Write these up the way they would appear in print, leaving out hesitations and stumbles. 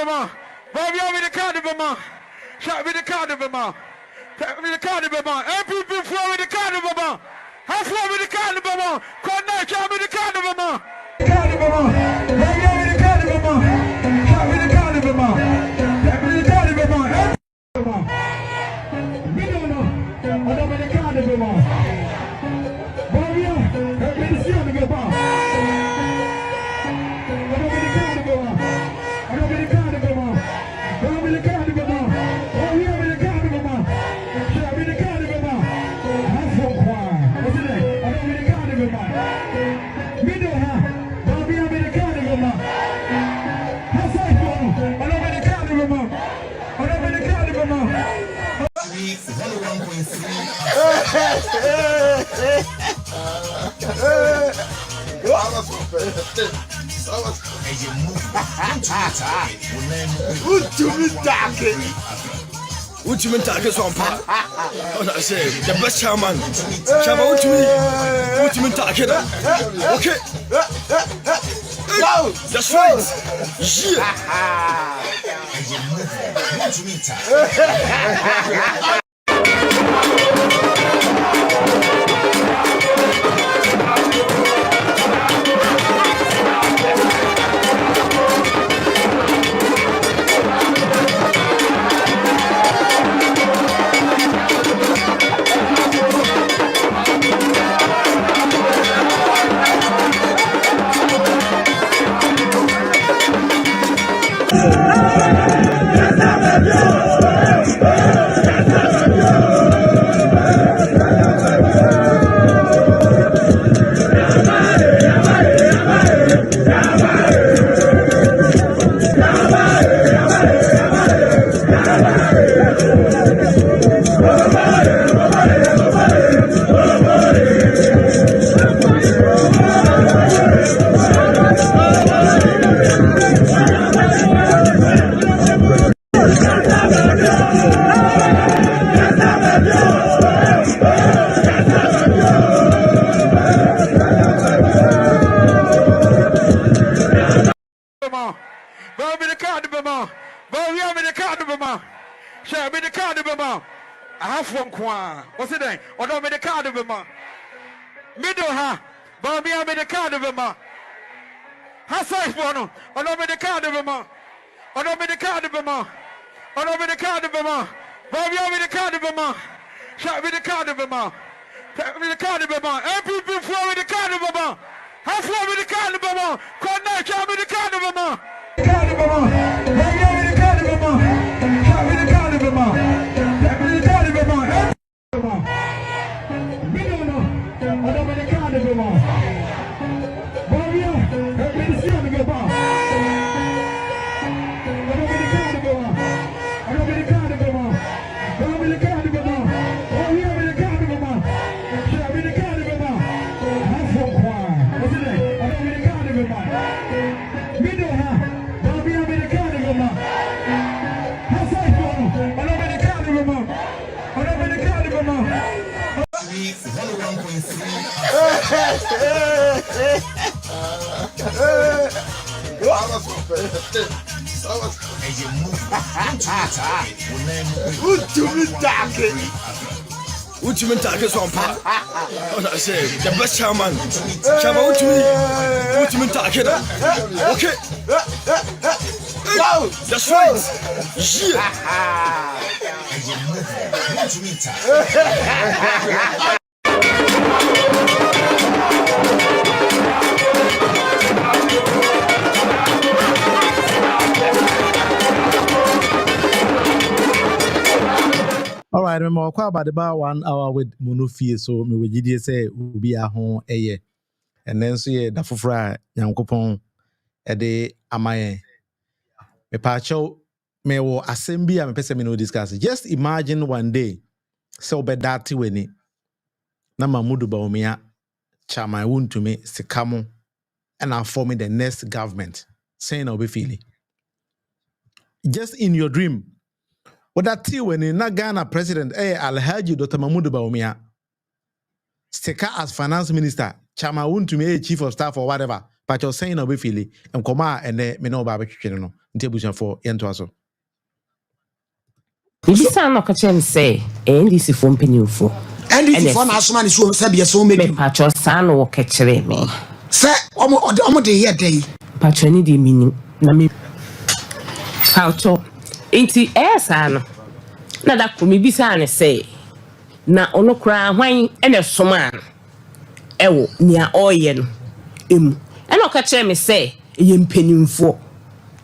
Bawumia with the card of Bama. Shot with the card of Bama. With the card of Bama. NPP flow with the card of Bama. Half flow with the card of Bama. Corner shot with the card of Bama. Card of Bama. Bawumia with the card of Bama. Shot with the card of Bama. With the card of Bama. We don't know. I don't with the card of Bama. Bawumia with the seal of Bama. What you mean target one part? What I say, the best chairman. Chairman, what you mean target? Okay. That's right. Yeah. I have one qua. What's it name? Or don't be the card of Bama. Middle ha. Bawumia with the card of Bama. Hasai Bono. Or don't be the card of Bama. Or don't be the card of Bama. Or don't be the card of Bama. Bawumia with the card of Bama. Shot with the card of Bama. With the card of Bama. NPP flow with the card of Bama. Half flow with the card of Bama. Corner shot with the card of Bama. Card of Bama. Bawumia with the card of Bama. Shot with the card of Bama. What you mean target one part? What I say, the best chairman. Chairman, what you mean target? Okay. That's right. Yeah. All right, remember, about 1 hour with Munufie, so me with GD say will be a home a year. And then so yeah, the fufra, Yankopon, a day, amaye. Me pacho, me wo assembly, and person me no discuss. Just imagine one day, so be dati weni. Na Mamudu Bawumia, chama wun to me, sikamo, and I'm forming the next government. Saying I'll be feeling. Just in your dream. What that tea when in Ghana president, I'll heard you, Dr. Mamudu Bawumia. Steka as finance minister, chama wun to me, chief of staff or whatever. but you're saying no be feeling and come out and me no ba betwetwe no nti abusan for yento aso Bisa no ka chen say NDC for mpanimfo NDC for na asoma ne so sabia so medi me patcho san wo ka kire me say omo de here dey patcho ni de mini na me how to inti san na da ko me bisa ne say na ono kra hwan ene soma ewo nia oye no emu ena ka kire me say ye mpanimfo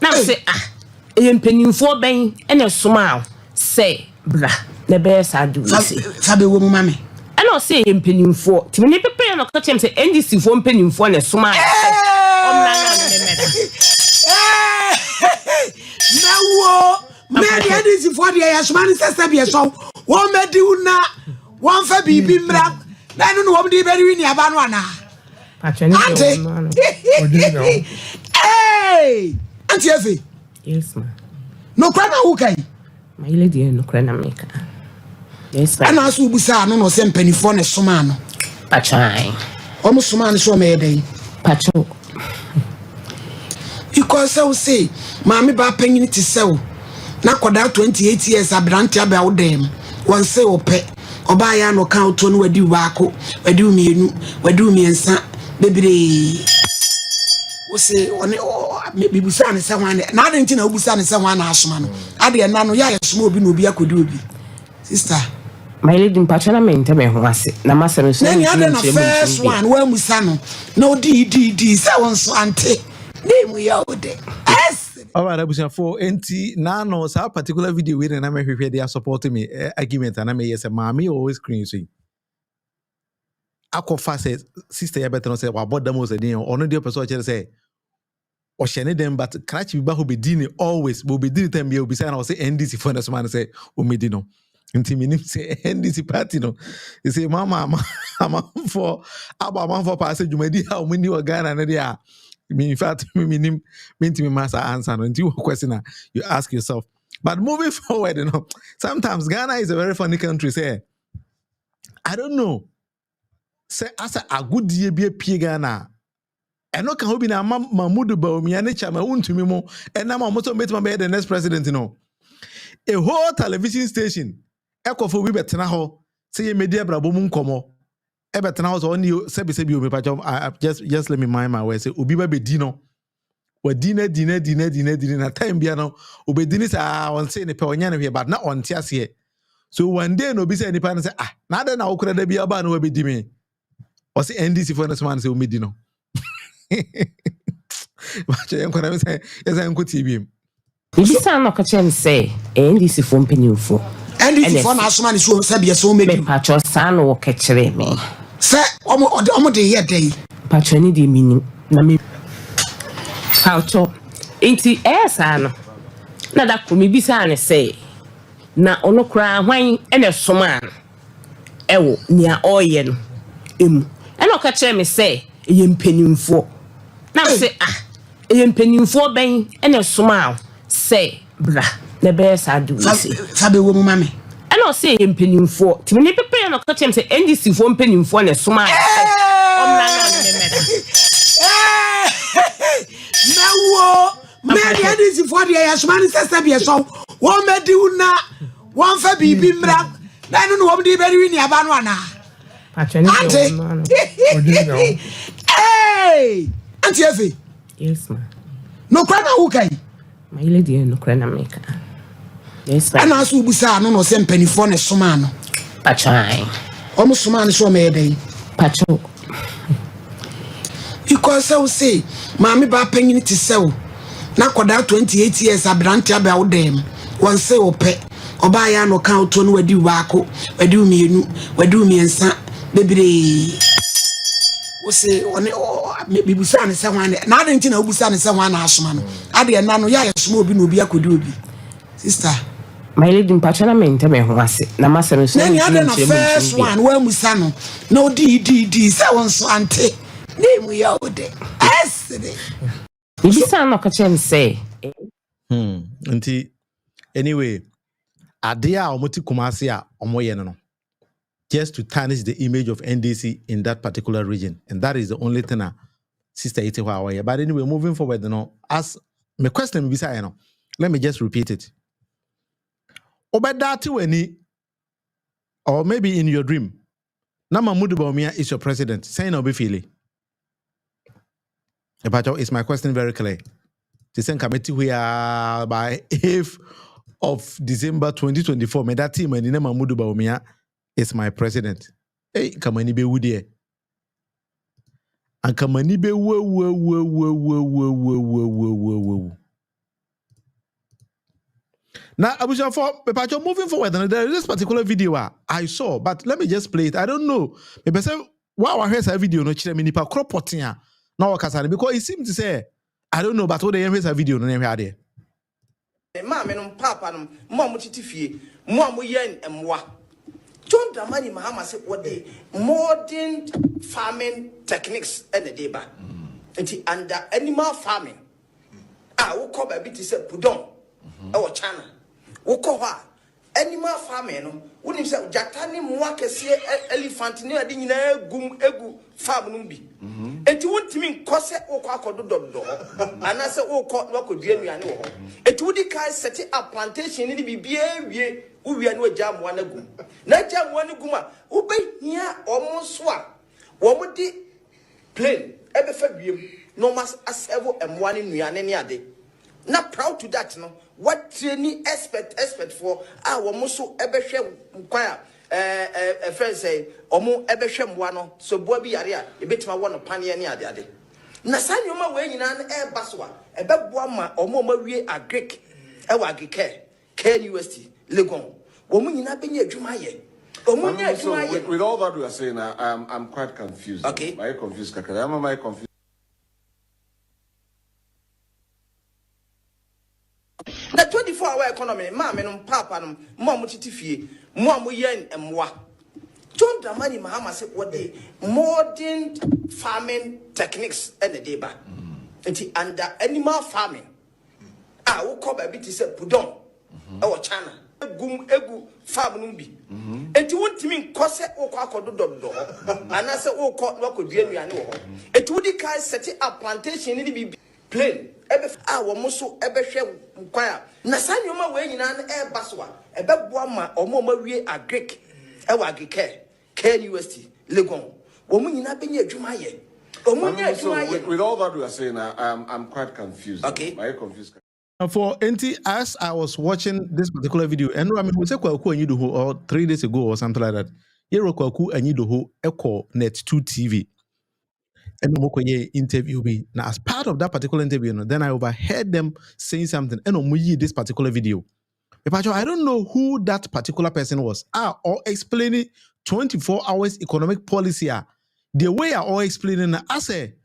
na say ye mpanimfo ben ene soma say bra na be sa do say sabe wo mu mame ena say ye mpanimfo ti me pepe no ka kire me say NDC fo mpanimfo ne soma omna na me meda nawo me de NDC fo de ya soma ne sabia so wo medi una won fa bibi mra na no wo de be ni aba no ana patcho ni hey anti efe yes ma no kwa na wo kai my lady no kra na meka yes ma ana so busa no se mpanifo ne soma no patcho ai omo soma ne so me dey patcho because I say mama ba panyin ti sew na koda 28 years abrante aba wo dem won say ope oba ya no kan to no wadi waako wadi umienu wadi umiensa bebre wo say one me busa ne se wan na ade nti na busa ne se wan na asoma no ade na no ya yesoma obi na obi akodi obi sister my lady patcho na mente me ho ase na masem so ni ade na first one wa musa no no di say won so ante name ya ode all right abusan for enti na no sa particular video we na me hwehwe they are supporting me argument and I may yes mommy always screen so akofa say sister ya better no say wa bodam o say dey ono dey person chere say o shene dem but crash bi ba ho be dini always bo be dini time be obi say na o say NDC for na man say o medi no nti minim say NDC party no you say mama for pass jumadi how many wa Ghana na dey in fact, me master answer until question you ask yourself. But moving forward, sometimes Ghana is a very funny country. Say, I don't know. Say, as a good year be a pig Ghana. And no can hope in a Mahmoud Bawumia nature my own to me more. And now I'm also met my bed the next president. A whole television station. Echo for we better now. Say media brabomun komo. But now only sebi just let me mind my way. Say obi ba be dino. We dinner na time bia no obi dini sa on say ne pe onya ne hwe but na on tiase here. So one day no be say nipa say na da na okura da bia ba no we be di me. O say NDC for next man say o me dino. But you enkwara say yes I nko TV. Bisa no ka chen say NDC for mpanimfo NDC for na asoma ne so sabia so me patcho san wo ka kire me say omo de here dey patcho ni de mini na me how to inti san na da ko me bisa ne say na ono kra hwan ene soma ewo nia oye no emu ena ka kire me say ye mpanimfo na say ye mpanimfo ben ene soma say bra na be sa do say sabe wo mu mame ena say ye mpanimfo ti me pepe no ka kire me say NDC fo mpanimfo ne soma omna na me meda nawo me de NDC fo de ya soma ne sabia so wo medi una won fa bibi mra na no wo de be ni aba no ana patcho ni hey anti efe yes ma no kwa na wo kai my lady no kra na meka yes ma ana so busa no se mpanifo ne soma no patcho ai omo soma ne so me dey patcho because I say mama ba panyin ti sew na koda 28 years abrante aba wo dem won say ope oba ya no kan to no wadi waako wadi umienu wadi umiensa bebre wo say one me busa ne se wan na ade nti na busa ne se wan na asoma no ade na no ya yesoma obi na obi akodi obi sister my lady mpacho na mente me ho ase na masem so ni ade na first one wa musa no no di say won so ante name ya ode asede bisa no ka chen say Nti anyway ade a omoti kumase a omoye no just to tarnish the image of NDC in that particular region, and that is the only thing sister ite wa. But anyway, moving forward, as my question be say, let me just repeat it. Obedati weni, or maybe in your dream, na Mahmoud Bawumia is your president. Say no be feeling. Is my question very clear? The same committee we are by 8th of December 2024. Me that team and Mahmoud Bawumia is my president. Hey, kamani be wudi. And kamani be wo. Now, Abusha, for Pepacho, moving forward, there is this particular video I saw, but let me just play it. I don't know. Maybe say, wow, I heard a video, no chile mini pa crop potia. Now, because it seems to say, I don't know, but what they hear a video, no name here. Mamma and Papa, Mamma Titifie, Mamma Yen and Moi. John Dramani Mahama said what they modern farming techniques and the day back. And under animal farming. I will call a bit said Pudon, our channel. Wokoha animal farming wouldn't say Jatani Mwaka see elephant near the gum egu farm numbi. And you want to mean Cosset or Cocodo, and I said, oh, what could be any. It would set up plantation in the BA, we are no jam one ago. Not jam one guma, who bay here almost swap. What would the plain ever Fabium, no mas as ever and one in any other. Not proud to that, no. What training expert for our muso ever share choir. A friend say, Omo Ebeshem wano, so Bobby Aria, a bit my one of Pania the other. Nasanyoma way in an air baswa, a babwama, or Marie a Greek, Ewagi care, KUST, Legon, woman in Abinia Jumaye. With all that we are saying, I'm quite confused. Okay. Am I confused, Kakari? Am I confused? The 24-hour economy, Mam and Papa, Mamma Titifie, Mamma Yen and Moi. John Dramani Mahama said what they modern farming techniques and the day back. And under animal farming. I will call a bit said Pudon, our channel. Gum egu farm numbi. And you want to mean Cosset or Cocodo, and I said, oh, what could be any. It would set up plantation in the plain. Our muso ever share choir. Nasanyoma way in an air baswa, a babwama or Marie a Greek, Ewagi care, KUST, Legon, woman in Abinia Jumaye. With all that we are saying, I'm quite confused. Okay. Am I confused? For NT, as I was watching this particular video, and I mean, we say Kwaku and you do or 3 days ago or something like that. Here, Kwaku and you do Echo Net 2 TV. And Mokoye interview me. Now, as part of that particular interview, then I overheard them saying something. And this particular video. I don't know who that particular person was. Or explaining 24 hours economic policy. The way I all explaining, I say,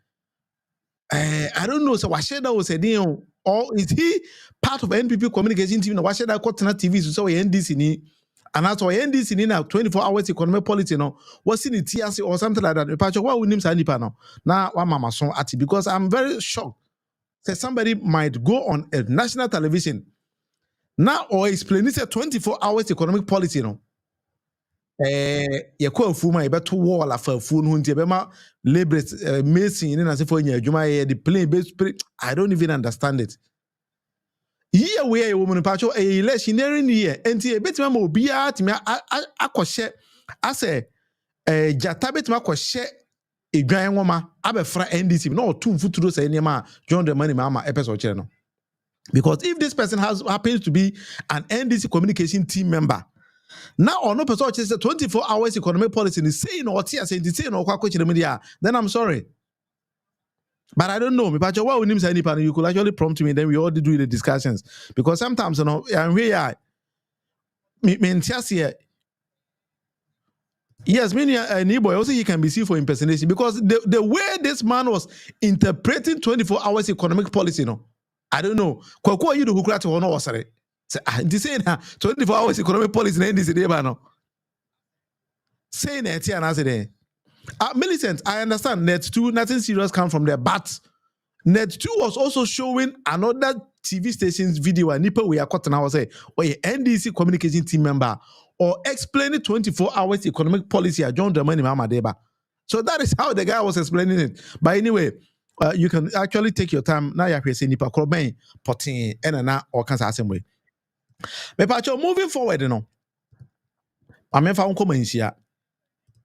I don't know. So Washeda was saying, or is he part of NPP communication team? Washeda Kotana TV so NDC ni. And that's why NDC in now 24 hours economic policy was in the TRC or something like that. Why we name Sanipa now? One mama son at because I'm very shocked that somebody might go on a national television now or explain this 24 hours economic policy you call fuma better wall for phone hunti bema labels missing in as if when you the plane based I don't even understand it. Here we are a woman patcho a electioneering year and a bit mamma be at me akoshe as a jatabit makoshe a grand woman abefra NDC no 2 foot say nema John the money mama episode channel. Because if this person happens to be an NDC communication team member, now or no person says 24 hours economic policy is saying or saying or media, then I'm sorry. But I don't know. What we name any you could actually prompt me, then we all do the discussions. Because sometimes, I'm here. Yes, meaning a neighbor also he can be seen for impersonation because the way this man was interpreting 24 hours economic policy, I don't know. Kwa you do who crack on was it? Say 24 hours economic policy in this day, saying it here and I say Millicent, I understand Net 2, nothing serious come from there, but Net 2 was also showing another TV station's video and Nipper we are caught now say, or a NDC communication team member or explaining 24 hours economic policy at John Dramani Mama Deba. So that is how the guy was explaining it. But anyway, you can actually take your time. Now you say nipa kroben potin and na or can say way. Me pacho moving forward, you know. Amefa unko mansia.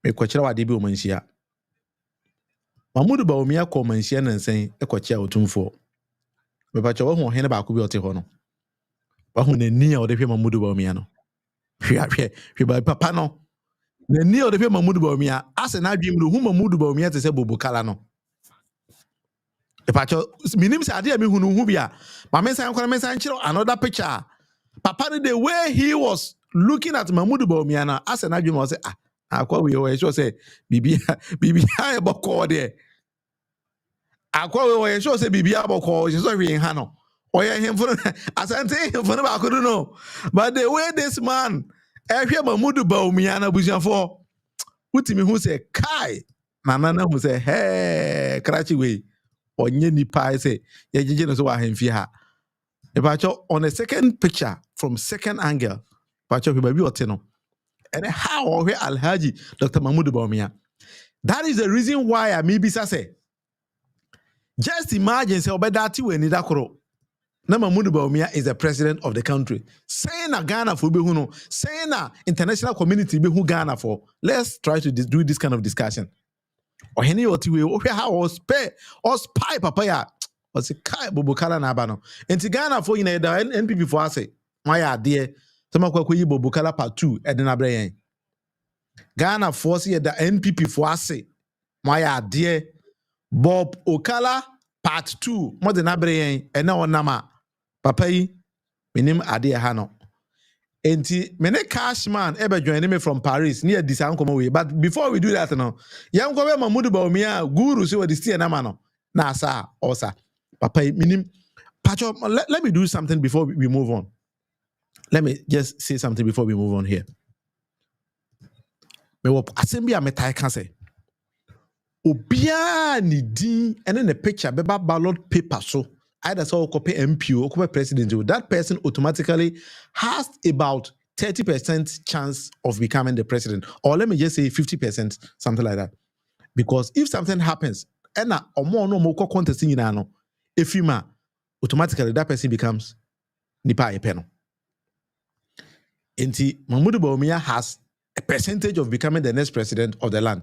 Me kwachira wa debi o mansia. Mamudu Bawumia ko mansia nansen e kwachia otumfo. Me pacho wo hene ba ko bi ote ho no. Wa hu na ni a o de hwe Mamudu Bawumia no. Hwe ba papa no. Na ni a o de hwe Mamudu Bawumia, ase na adwim no hu Mamudu Bawumia te se Okala no. E pacho minim se ade a me hu no hu bia. Ma me san kwara me san chiro another picture. Papa the way he was looking at Mamudu Bawumia na ase na adwim was say akwa we o sure say bibia e boko there. Akwa we sure say bibia boko she so we ha no. Oya him for asante him for ba ko no. But the way this man ehwe Mamudu Bawumia na busiafo utimi hu say kai nana hu say hey krachi we onye nipa say ye jeje no so wa hemfi ha. E ba cho on a second picture from second angle ba cho ba bi ote no. And how Alhaji Dr. Mamudu Bawumia. That is the reason why I maybe say. Just imagine say obedati we ni dakoro. Na Mamudu Bawumia is the president of the country. Saying a Ghana for be huno, saying a international community be who Ghana for. Let's try to do this kind of discussion. Or any otiwe o how was pay or spy papa ya. O se kai Okala na aba no. Enti Ghana for ina da NPP for ase. My idea. Sama kwa yi Okala part 2 edena bre Ghana force ye da NPP for ase. My idea Bob Okala part 2 mo de na bre yen e na onama papa yi menim ade ha no. Enti mene Cashman ebe join me from Paris near this ankomo we. But before we do that no, yam ko be Mamudu Bawumia guru so we the na ma no. Na sa osa. Papa yi menim Pacho, let me do something before we move on. Let me just say something before we move on here. Me wo assembly a metai kan say. Obia ni din and then the picture beba ballot paper so either so copy MP or copy president, that person automatically has about 30% chance of becoming the president, or let me just say 50%, something like that. Because if something happens and or more no more contesting in ano, if you automatically that person becomes nipa epeno. Enti Mamudu Bawumia has a percentage of becoming the next president of the land.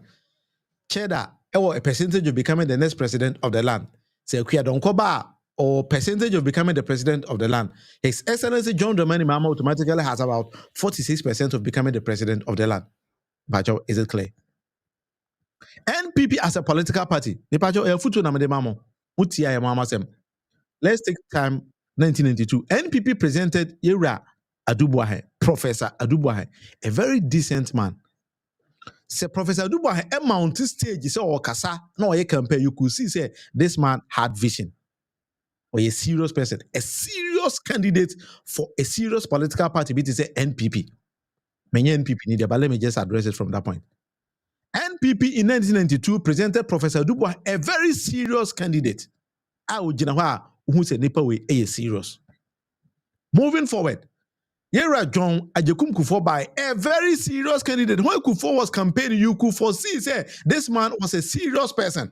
Cheddar, a percentage of becoming the next president of the land. Say Kuya Donkoba or percentage of becoming the president of the land. His Excellency John Dramani Mahama automatically has about 46% of becoming the president of the land. Bajo, is it clear? NPP as a political party. Let's take time. 1992. NPP presented Yera Adubuahe, Professor Adubuahe, a very decent man. Say Professor Adubuahe a mountain stage is all kasa no ye compare you could see say this man had vision or a serious person, a serious candidate for a serious political party, which is a NPP. Many NPP need, but let me just address it from that point. NPP in 1992 presented Professor Adubuahe a very serious candidate. I would who said nipa we a serious. Moving forward. Yera John Ajekum Kufuor by a very serious candidate. When Kufuor was campaigning, you could foresee say this man was a serious person.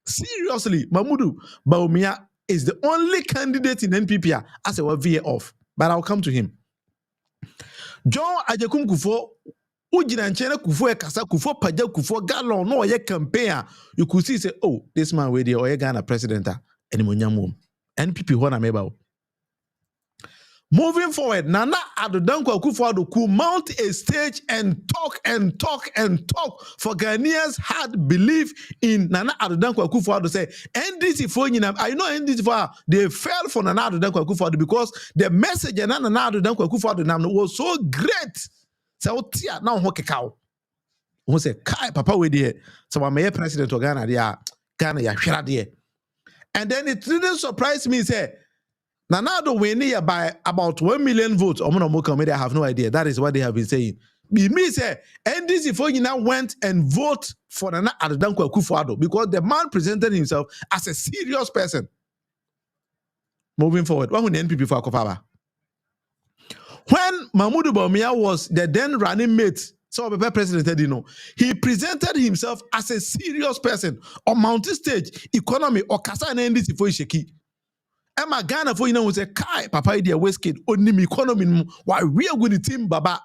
Seriously, Mamudu Bawumia is the only candidate in NPP as a VA off. But I'll come to him. John Ajekum Kufuor, Ujina Nchene Kufuor Kasa Kufuor Paja Kufuor Galon no ye campaign. You could see say, oh, this man where the Oye Ghana president anymore. NPP one ameba. Moving forward, Nana Adodankwa Akufo-Addo could mount a stage and talk for Ghanaians had belief in Nana Adodankwa Akufo-Addo. Say NDC for I know NDC for they fell for Nana Adodankwa Akufo-Addo because the message Nana Adodankwa Akufo-Addo was so great. So tia now hokekao. Who say kai papa we there. So I'm a president of Ghana there. Ghana ya hwera there. And then it didn't surprise me say Nanado winning by about 1 million votes. I have no idea. That is what they have been saying. Me say NDC for now went and vote for Nana Adodankwa Akufo-Addo because the man presented himself as a serious person. Moving forward, what when the NPP for Akufo-Addo? When Mamudu Bawumia was the then running mate So the president, you know, he presented himself as a serious person on mountain stage, economy, or kasa and NDC for sheki. Emma Ghana for you know was a kai papa idea Westkid only economy why we are with the team baba.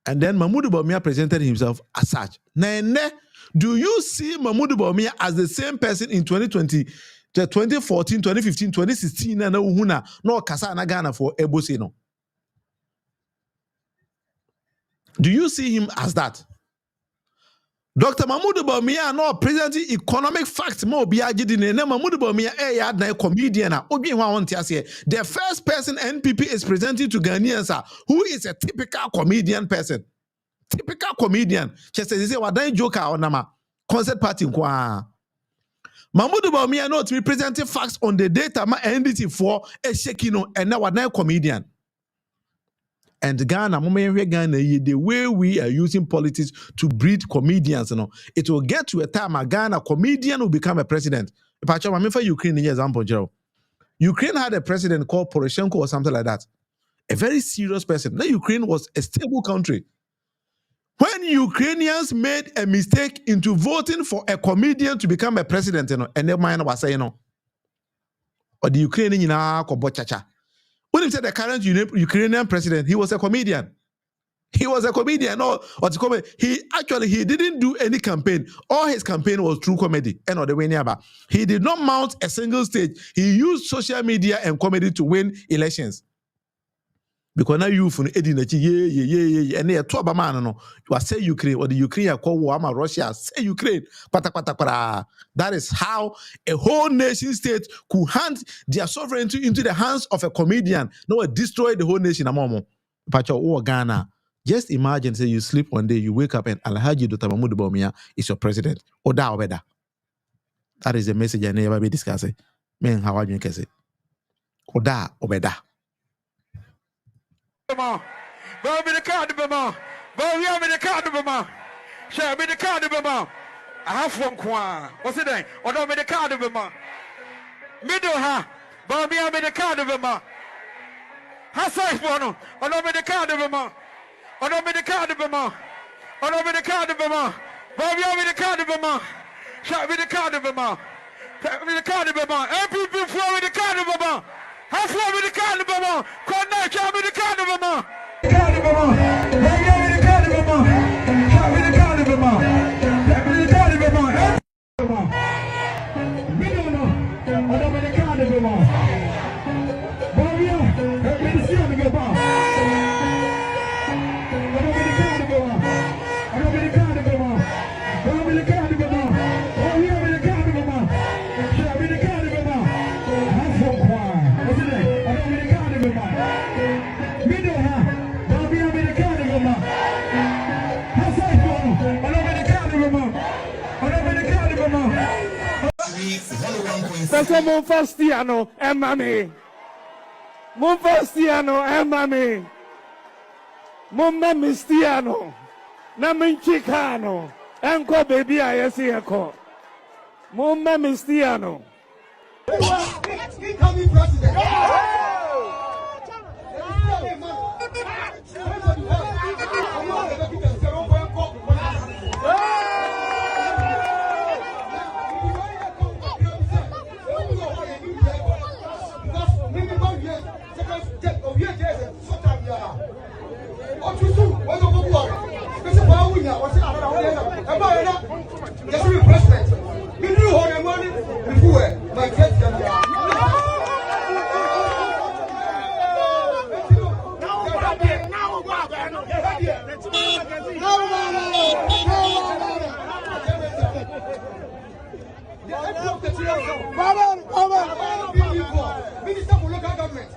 And then Mahmoud Bawumia presented himself as such. Nene, do you see Mahmoud Bawumia as the same person in 2020, 2014, 2015, 2016, and uhuna no kasa na Ghana for Ebosino? Do you see him as that? Dr. Mahmoud Bawumia no presenting economic facts more biagidine. Mahmoud Bawumia na comedian. The first person NPP is presenting to Ghanaians who is a typical comedian person. Typical comedian. Just say wadan joker or nama concert party kwa. Mahmoud Bawumia no to be presenting facts on the data ma NDT for a shekino and now wadan comedian. And Ghana, the way we are using politics to breed comedians, you know, it will get to a time a Ghana comedian will become a president. If I try for Ukraine, example, Joe. Ukraine had a president called Poroshenko or something like that. A very serious person. Now Ukraine was a stable country. When Ukrainians made a mistake into voting for a comedian to become a president, you know, and their mind was saying, you know, or the Ukrainian, you know, when he said the current Ukrainian president, he was a comedian. He was a comedian. He didn't do any campaign. All his campaign was through comedy. He did not mount a single stage. He used social media and comedy to win elections. Because now you from and they are two man no. You are say Ukraine or the Ukraine call war Russia say Ukraine. That is how a whole nation state could hand their sovereignty into the hands of a comedian. No, destroy the whole nation. Ghana. Just imagine, say you sleep one day, you wake up and Alhaji Dr. Mahmoud Bawumia is your president. Oda obeda. That is the message I never be discussing. Men, how are you can say? Oda obeda. Bow me the card of Bama. Bow me the card of Bama. Share me the card of Bama. I have one kwa. What's it name? Or don't me the card of Bama. Middle ha. Bow me the card of Bama. Hasai Bono. Or don't me the card of Bama. Or don't me the card of Bama. Or don't me the card of Bama. Bow me the card of Bama. Share me the card of Bama. Take me the card of Bama. NPP flow with the card of Bama. How far with the card of Bama? Connect, show me the card of Bama. Card of Bama. Show me the card of Bama. Show me the card of Bama. Show me the card of Bama. We don't know. I don't the card of Bama. Bawumia, let me see on the Bama. I don't the card of Bama. I don't the card of Bama. Show me the card of Bama. Oh, we have the card of Bama. Show me the card of Bama. Have some fun. Sasa Monfastiano e mami. Monfastiano e mami. Monmemistiano. Na minchicano. Enko baby ayesi eko. Monmemistiano. Incoming president. Minister for local government.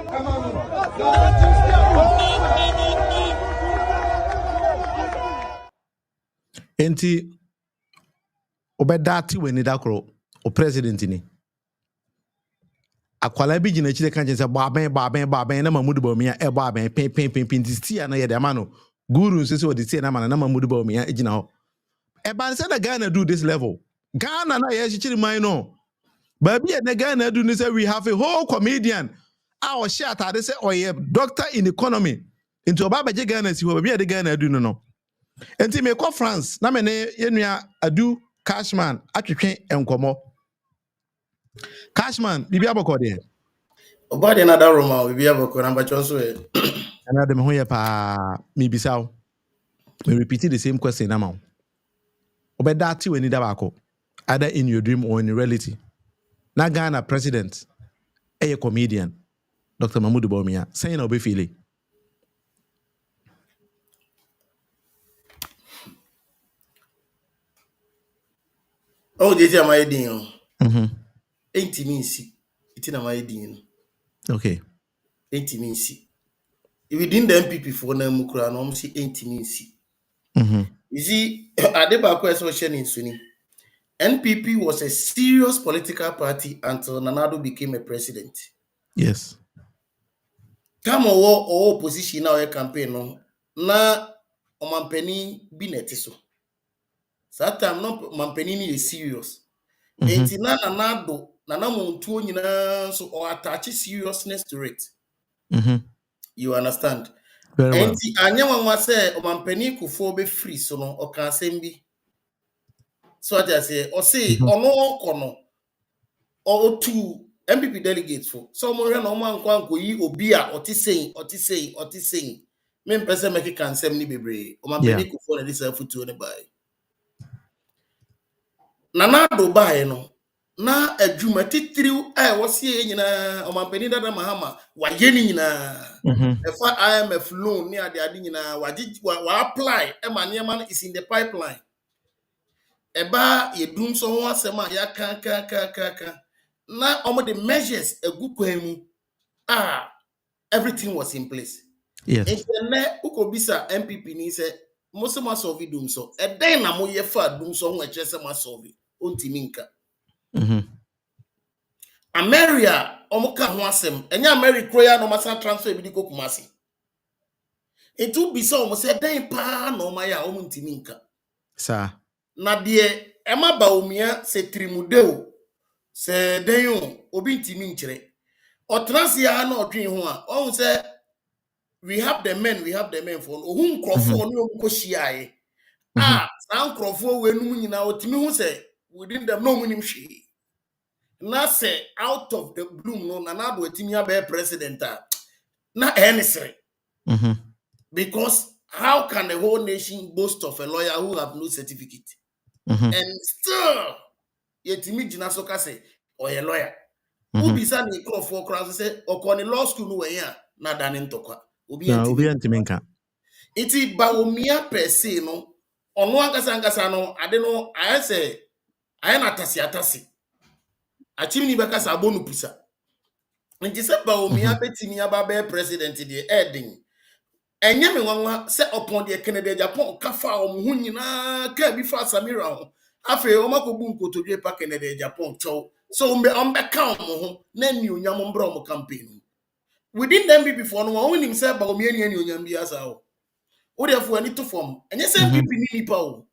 Come on, enti obedati weni dakro o president ni akwala bi gina chire kanche se baben na Mamudu Bawumia e baben pen stia na ye de ma no guru nso se o de tie na ma na Mamudu Bawumia e gina ho e ban say that Ghana do this level Ghana na ye chichiri man no baby e Ghana do ni say we have a whole comedian our share atade say oye doctor in economy into obaba je Ghana si ho baby e de Ghana do no enti me ko France na me ne yenua adu Cashman atwetwe enkomo Cashman bibi aboko de Obadi na da Roma bibi aboko na bachonso e ana de me ho ye pa me bisaw me repeat the same question na ma obeda ati weni da bako either in your dream or in reality na Ghana president a comedian Dr. Mamudu Bawumia saying na obe feel oh jeje amaye din o enti minsi iti na amaye din okay enti minsi within the NPP for na mukura no msi enti minsi you see Adeba ko eso she ni suni NPP was a serious political party until Nanado became a president. yes Come o opposition na o campaign no na omampani bi netiso that time no mampani ni serious enti na Nanado nana montuo nyina so or attach seriousness to it. You understand? very well Enti anya wanwa say omampani kufo be free so no o kan sembi so I say o say ono kono or two MPP delegates for someone na oman kwanko yi obi a oti saying me mpese make kan sem ni bebre omampani kufo na this futu ne bai Nanado bai no na adwuma titiriw wosie nyina omampani dada mahama waye ni nyina efa IMF loan ni ade nyina wa apply e ma niam is in the pipeline eba yedum so ho asema ya kan na omo the measures egu kwanu everything was in place yes interne ukobisa MPP ni say mosema solve dum so eden na moye fa dum so ho eche se ma solve ontimi nka Ameria omuka ho asem enya America ya no masa transfer bi di kokumasi etu bisa omo se den pa no ma ya omo ntimi nka sir na de ema Bawumia se trimudeo se den obi ntimi nkire otrasi ya na odwen ho a ohun se we have the men for ohun krofo ni omukohia san krofo we num nyina otimi hu se within them no munim hwe na say out of the bloom no Nanado etimi abe president na enisere because how can the whole nation boast of a lawyer who have no certificate and still yetimi gina so ka say or a lawyer who be san e crop for cross say okoni law school no we ya na dani ntokwa obi ntimi nka iti Bawumia per se no ono angasa no ade no I say I na atasi achimni beka sa bonu pusa nti se Bawumia betimi aba be president de edin enye me nwanwa se upon the Canada Japan kafa omhu nyina ka bi fa Samira ho afi o makobu nkotodwe pa Canada Japan chow so mbe ka omho na ni onyam mbra om campaign within them be before no one him say Bawumia ni onyam bi asa ho wo defo ani to form enye se MPP ni nipa o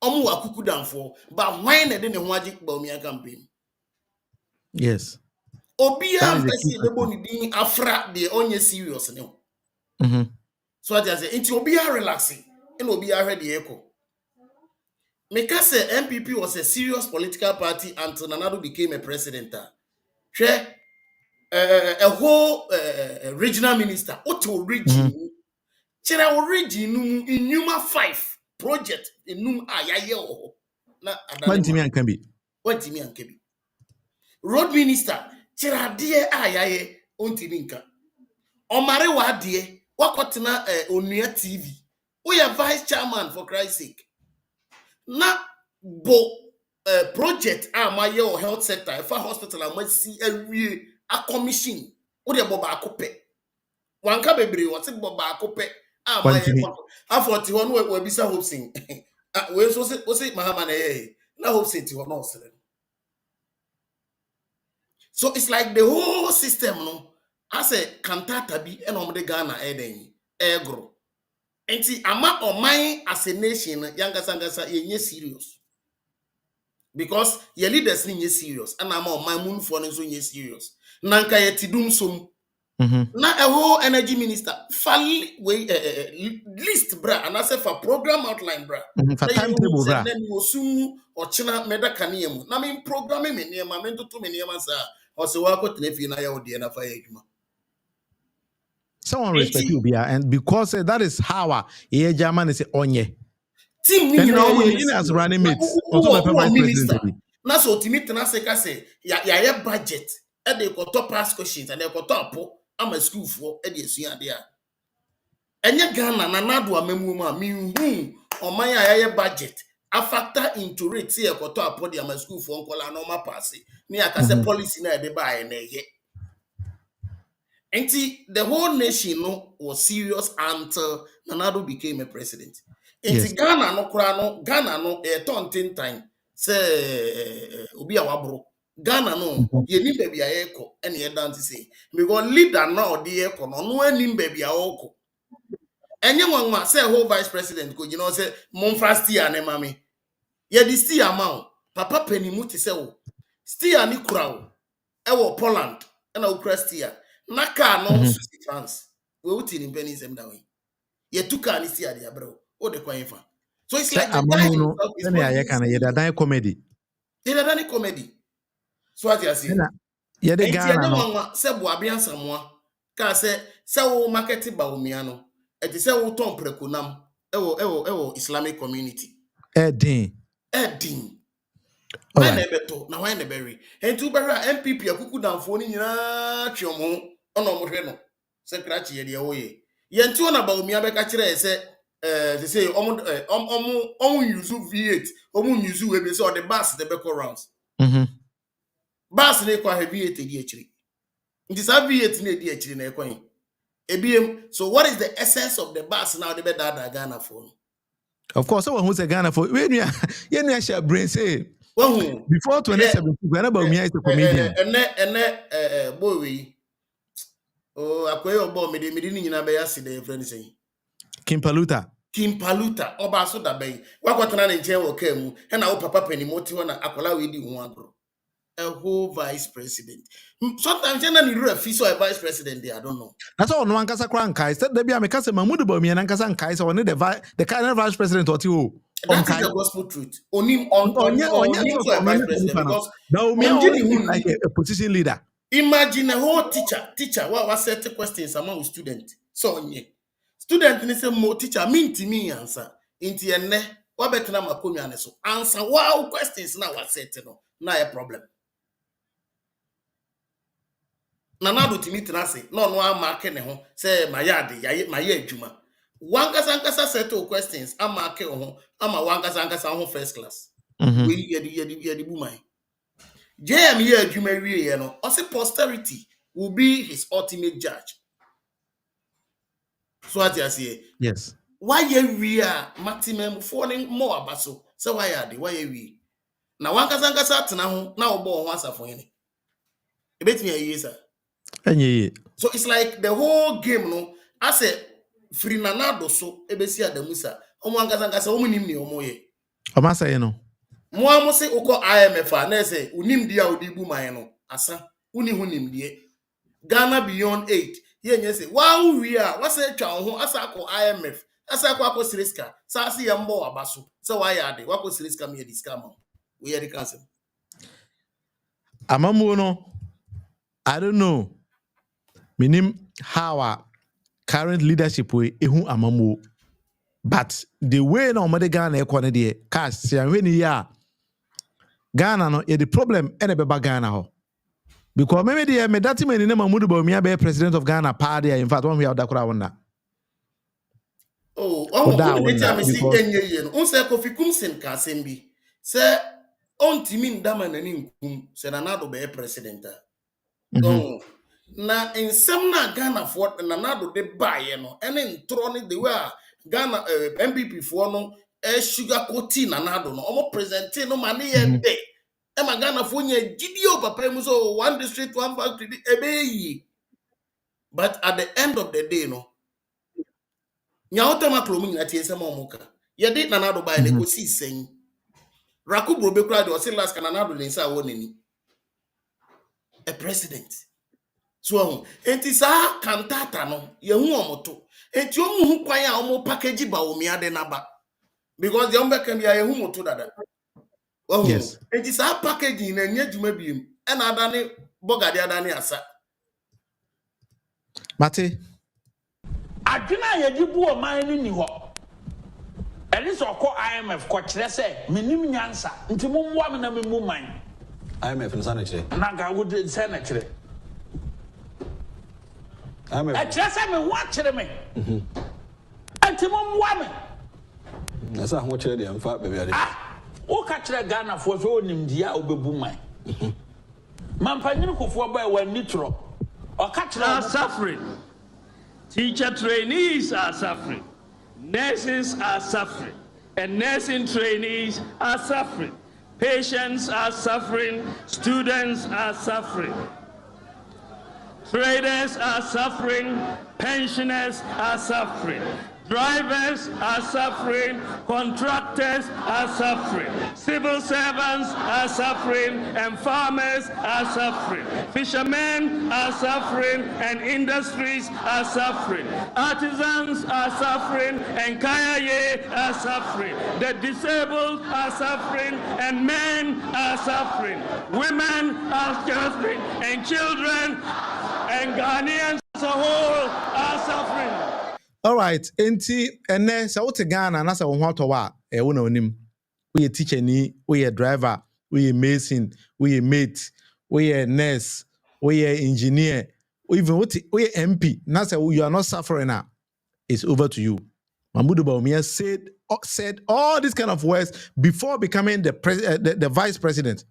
omu akuku danfo ba hwan na de ne ho agi Bawumia campaign yes obi am pesi lebo ni din afra de onye serious ne so I just say inti obi a relaxing and obi a ready echo make say MPP was a serious political party until Nanado became a president a whole regional minister auto region chira region in Numa 5 project in Num ayaye o na wantimi ankabi road minister chira die ayaye ontimi nka omare wa die wakotena Onua TV we are vice chairman for Christ's sake na bo project amaye o health sector if a hospital amasi awie a commission we dey boba akope wanka bebre what boba akope amaye afoti ho no we bisa hoping We so say Mahama na hope say ti no. So it's like the whole system no as a cantata bi and omde Ghana egro. Enti ama oman as a nation yangasa yenye serious. Because your leaders ni serious and ama oman mun for no so nye serious. Nanka yetidum som. Na a whole energy minister fali we list bra and I say for program outline bra. For timetable bra. Then you assume or china meda kaniemu. Na me programming me near my mental to me near sa or so wako tenefi na ya odi na fa ejuma. Someone respect you, and because that is how a German is onye. Team ni as running mates. Also, my vice president. Na so ultimate na say ya budget. E dey go top pass questions and they go top am a school for e dey sua dey a. Enye Ghana na nado amemu ma mi hu oman ya budget. A factor into rate say e go top dey am a school for nkola normal pass. Ni aka say policy na e dey buy na ye. And the whole nation was serious until Nanado became a president. And Ghana no a taunting time say obi awabro. Ghana no ye ni baby ayeko and ye down to say because leader now the eko no any baby ayoko. And you want say whole vice president ko say monfasti ane mami. Ye di still amount papa penimuti say o still ani kura o Poland and o Christia. Naka no France. We would in penny same that way. Ye took an issue at the bro. Or the coinfa. So it's like the guy comedy. It a comedy. So what you say? Yeah, the Ghana say Boabian Samoa. Ka say market Bawumia no. It is a tom prekunam. Ewo Islamic community. Edding. Why nebeto na why neberry. And to berry NPP akuku down phone in chiomo. Ono mo hwe no se krachi ye de oye ye nti ona Bawumia be ka kire se they say omu use V8 omu use we be say o the bus the back rounds bus na kwa V8 di akiri nti sa V8 na di akiri na ekwan ebiem. So what is the essence of the bus now the be dada Ghana for? Of course someone who say Ghana for when you share brain say before 2017 Ghana Bawumia is a comedian ene boy we. Oh, akwai obo mede ni nyina be yase de friend say Kimpaluta oba so da be wakwatana ne nche wo ka mu e na wo papa panimoti ho na akola we di ho agro a whole vice president. Sometimes you know a official vice president there, I don't know. That's all no one kasa kran kai. Said there be amekase Mahmoud Bawumia na kasa kai so the current vice president or you. That is the gospel truth. Onim vice president because Bawumia like a position leader. Imagine a whole teacher what was set questions among student. So student ni say mo teacher minti me answer. Inti enne wa betena makomi ane so answer wow questions na was set no na a problem. Nanado timiti na say no amake ne ho say mayade maye adwuma. Wankasa settle questions amake ho ama wankasa ho first class. We yedi bumai. JM here adwuma wie no o say posterity will be his ultimate judge. So what you say? Yes. Why we are maximum falling more abaso. So why are they? Why we? Na wankasa tena ho na obo ho asafo hene. E betimi ayi sir. So it's like the whole game no as a free nanado so ebesi adamusa omo wankasa omo nim ne omo ye. Oma say no. Mo amo se uko IMF na say unim dia odibu man no asa uni hu nim die Ghana beyond 8 ye nye say wow we are what say twa ho asa ko IMF asa ko akosiriska sa ase ye mbo abaso say why are they wakosiriska me di scam we hear the council amamu no I don't know minim how our current leadership we ehu amamu but the way na omade Ghana e kone de cash se anweni ya Ghana no the problem ene beba Ghana ho because maybe the me that man na Mahmoud Bawumia be president of Ghana party in fact one we have dakura wona that me see enye no say Kofi Kumsin ka sembi say ontimi ndama na ni nkum say Nanado be president na ensem na Ghana for Nanado de baye no ene ntro ne the way Ghana MPP for no sugar coating Nanado no almost presenting no money and day. E magana fonya GDO papa mu so one district one factory ebe. But at the end of the day no nyaota makro mu nyina tie sema omuka. Ye did Nanado by ne ko si sen. Rakubo be kura de o se last Nanado le nsa wo nani. A president. So enti sa kantata no ye hu omoto. Enti omu hu kwan a omo package Bawumia de naba. Because the umbe can be a hu moto dada. Yes. Enti sa package na nya djuma biem. E na adane bogade adane asa. Mate. Adwena ye di bu o man ni ho. Elise okọ IMF ko kire se menim nyansa. Nti mumwa me na memu man. IMF no sana kire. Na ga wo de se na kire. IMF. E kire se me wa kire me. Nti mumwa me. Na sa ho kire de amfa be biade. O ka kire Ghana fo so onimdia obebu man. Mampanyini kofo ba wa nitro. O ka kire are suffering. Teacher trainees are suffering. Nurses are suffering. And nursing trainees are suffering. Patients are suffering. Students are suffering. Traders are suffering. Pensioners are suffering. Drivers are suffering, contractors are suffering, civil servants are suffering, and farmers are suffering. Fishermen are suffering, and industries are suffering. Artisans are suffering, and kayaye are suffering. The disabled are suffering, and men are suffering. Women are suffering, and children and Ghanaians as a whole are suffering. All right, enti ene sa wote Ghana na sa wo ho atọwa wo na onim. We teacher ni, we driver, we mason, we mate, we nurse, we engineer, even we MP. Na say you are not suffering now. It's over to you. Mahmoud Bawumia said all these kind of words before becoming the vice president.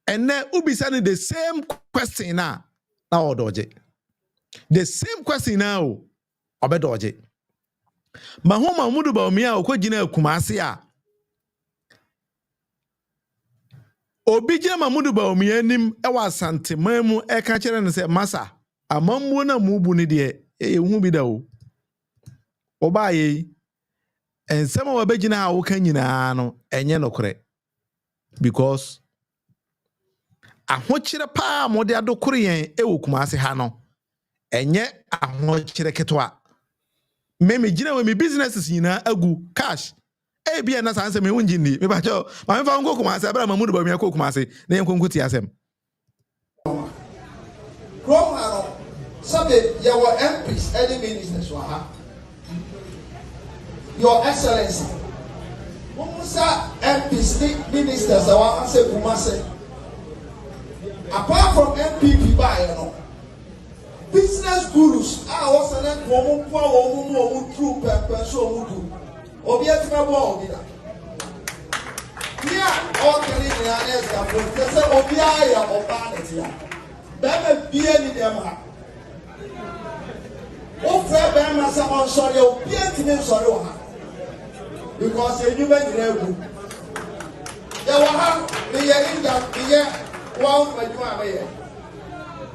And then Ubisani the same question now. Now odoje. The same question now. Obedoje. Mahmoud Bawumia okojina Kumasi a. Obi gina Mahmoud Bawumia nim ewa asante mamu eka kire ne se masa amambu na mubu ne de ehu bi da o. Oba ye ensema wa begina ha wo kan nyina no enye nokore. Because ahokyere pa mode adokore yen ewo Kumasi ha no enye ahokyere ketwa. Me gina we me businesses nyina agu cash bia na sanse me wunji ni me ba cho ma me fa ngo Kumasi abra Mahmoud Bawumia ko Kumasi na yen konko ti asem Krom hano sabe ya wa MPs any ministers wa ha Your Excellency Musa MPs ministers wa say Kumasi apart from NPP by you know business gurus was an woman true person do obi atima bo obi da here all Canadian example they say obi aya oba netia be bia ni dem ha o fe be ma say on sorry obi antimi sorry o ha because you be nyina egu ya wa ha me ye inda me ye wa maduma me ye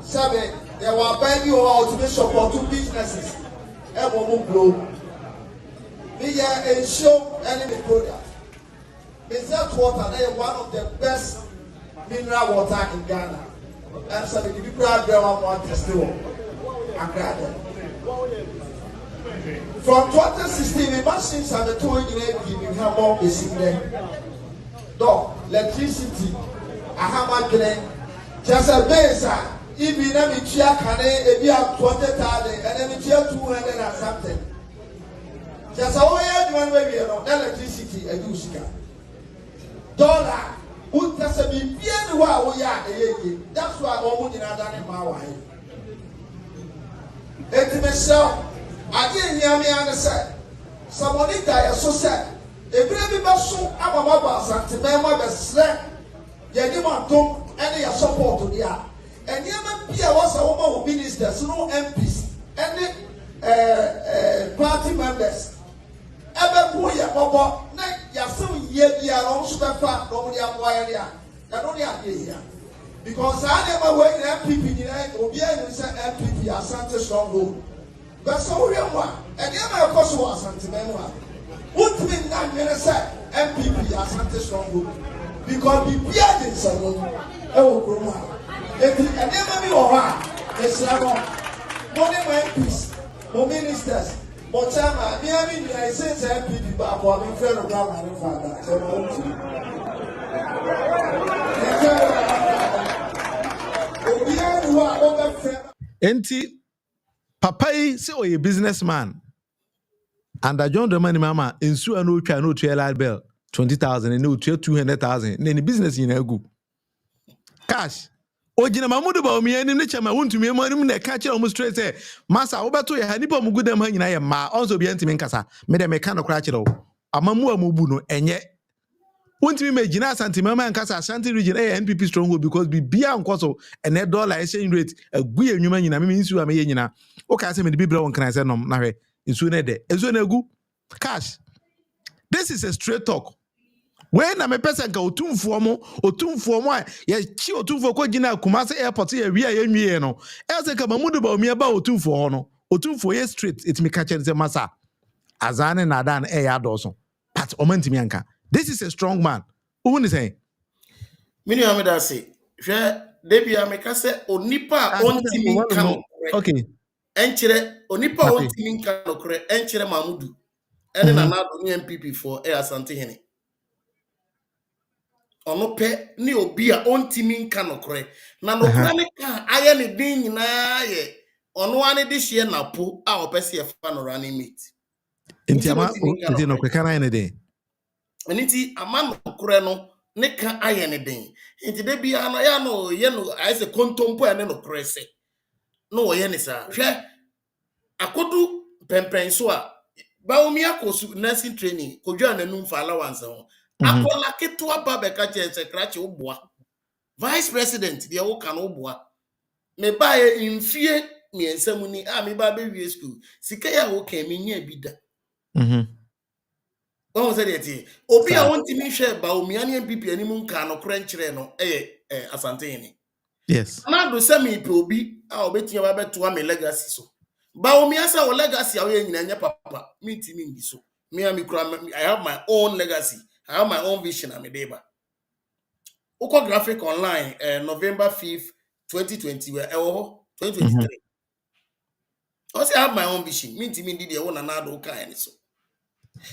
sabe there were baby or to support two businesses. Everyone blow. We are a show enemy product. Desert water, they are one of the best mineral water in Ghana. And so the people out there want to still from 2016, the machines have told you we have more basic there. Dog, electricity, I have a grain, just a base. If you never check, if you have 20,000 and then you check 200 and something. Just a way one way, you know, electricity and use dollar. Who does a be piano while we are that's why all would not done in my way. And myself, I didn't hear me understand. Somebody died so sad. A baby muscle, I'm a mother, and to remember the slack. You didn't want any support to the art. And Yemen was a woman who ministers, no MPs, any party members. Ever Bobo, Yasu Yabia, also the fact, nobody acquired. Because I never went to MPP, Obian said MPP, Asante Stronghold. But so we are one, and the other course was Santimena. What mean that minister MPP, Asante Stronghold? Because the beard is a little, and never be all right. It's like money MPs, more ministers, more time. I mean, I say MPP, but I'm in front of God and Father. Enti papa yi se oye businessman and John the money mama ensu anu twa no twa light bill 20,000 and no twa 200,000 na ni business yin agu cash ojina mamudu Bawumia ni ne chama wontumi emu anim na ka kire omu straight say masa wo beto ye ha nipa mu gudam ha nyina ye ma onso bi antimi nkasa me de me ka no kra kire wo amamu amubu no enye wontimi me gina Asante mama nkasa Ashanti region NPP stronghold because bibia nkoso ene dollar exchange rate agu enwuma nyina me nsu am ye nyina o ka say me de bibra won kan say nom na hwe nsu ne de ensu na agu cash. This is a straight talk. When I'm a person go otumfuo mo ye chi otumfuo ko gina Kumasi airport ye wi aye nwie no else ka mamudu Bawumia ba otumfuo ho no otumfuo ye straight it me ka chen say masa azane na dan ya doso but omantimi anka. This is a strong man. Who is saying? Mini ameda say hwe debi ameka say onipa ontimi nka. Okay. Enchire onipa ontimi nka no kre enchire mamudu ene na na do MPP for Asante hene. Ono pe ni obi a ontimi nka no kre na no kra ne ka aye ne din nyina ye ono ane de hye na po a opese ye fa no running mate. Enti ama enti no kweka na ne den. Eniti ama no kre no ne ka aye ne den. Enti de bia no ya no ye no I say kontompo ene no kre se. No wo ye ne sa. Hwe akodu pempen so a Bawumia kosu nursing training kodwa nanum fa allowance ho. Akola keto aba beka che krache oboa. Vice president de wo kan oboa. Me ba ye mfie miensam ni a me ba be wie school. Sika ya wo kan me nya bi da. Wọ́n sẹ́ dẹ̀ tí obi a wọ́n ti mi hwẹ́ Bawumia ní MPP anim nka no kora nkyerɛ no Asante hene. Yes. Anado sɛ me pe obi a obetumi ba beto me legacy so. Bawumia sɛ wo legacy a we nyina nya papa me ti mi ndi so. Me am I have my own legacy. I have my own vision am dey ba. Oko graphic online November 5th 2020 where 2023. I say I have my own vision. Me ti mi ndi dey wo na do kan so.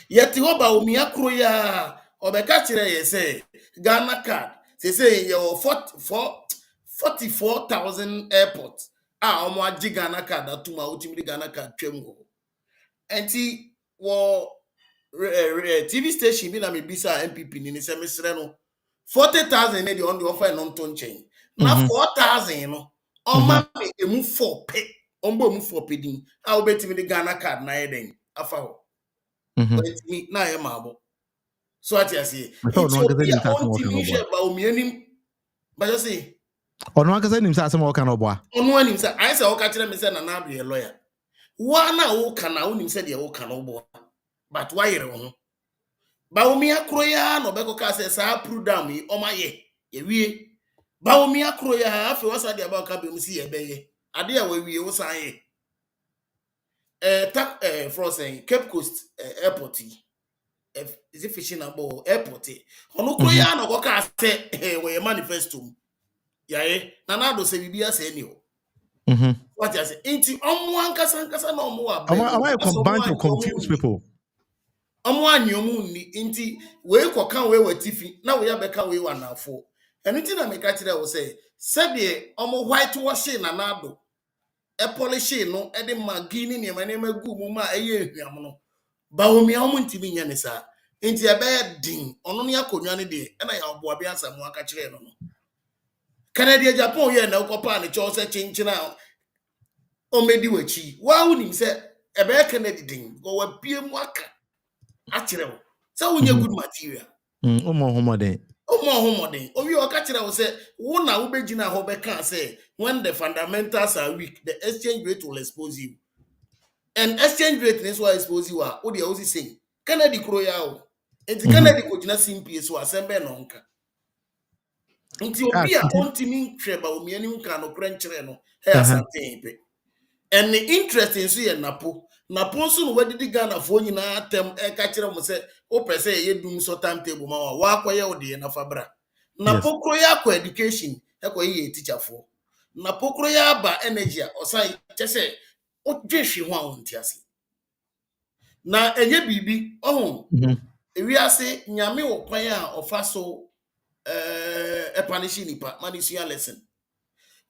Yet ho Bawumia kro ya obeka kire ye say Ghana card say your 44,000 airport omo agi Ghana card atuma otimi Ghana card twem ho enti wo TV station bi na me bisa MPP ni say mesre no 40,000 na dey on the offer no nton chen na 4,000 no oma me emu 4 pe ombo emu 4 pe din a obetimi Ghana card na eden afa ho me na e mabo so ati asi Bawumia nim ba just say ono akasa nim sa asem wo kan oboa ono anim sa I say wo ka kire me say na na do ye lawyer wa na wo ka na wonim say de wo ka no oboa but why yere ho Bawumia kro ya no be ko ka say sa prudam yi o ma ye wie Bawumia kro ya afi wasa de ba ka be mu si ye be ye ade a wa wie wo san ye Frozen Cape Coast airport is it fishing about airport ono kro ya no ko ka say we manifesto yae na do say bibia say ni o what you say inti omo ankasa na omo aba am I combined to confuse people omo anyomu ni inti we ko kan we watifi na we ya beka we wanafo enti na me ka kire wo say de omo white washing na do e polish no e de magini ni ema gu mu ma eye ehwiam no Bawumia omo ntimi nya ne sa inti e be din ono ne akonwa ne de e na ya obo abi asamu aka kire no Canada Japan ye na ukopa ne cho se chinchina o medi wachi wa unim se e be Canada din go wa bie mu aka a kire wo se wonye good material omo homoden owi o ka kire wo se wo na wo begina ho be kan se when the fundamentals are weak the exchange rate will expose you and exchange rate is what expose you wo de o si say Canada kro ya o Enti Kennedy ko gyina simpie so assemble no nka. Nti obi a ontimi ntwe Bawumia ni nka no kra nkyere no he asante pe. And the interest in so ye napo nso no wadidi Ghana fo nyina atem e ka kire mo se o pese ye dum so timetable ma wa akwa ye ode na fabra. Napo kro ya kwa education e kwa ye teacher fo. Napo kro ya ba energy a osai chese o dwehwe ho a ontiase. Na enye bibi ohun ewiase nyame wo kwan a ofa so punish nipa manisia lesson.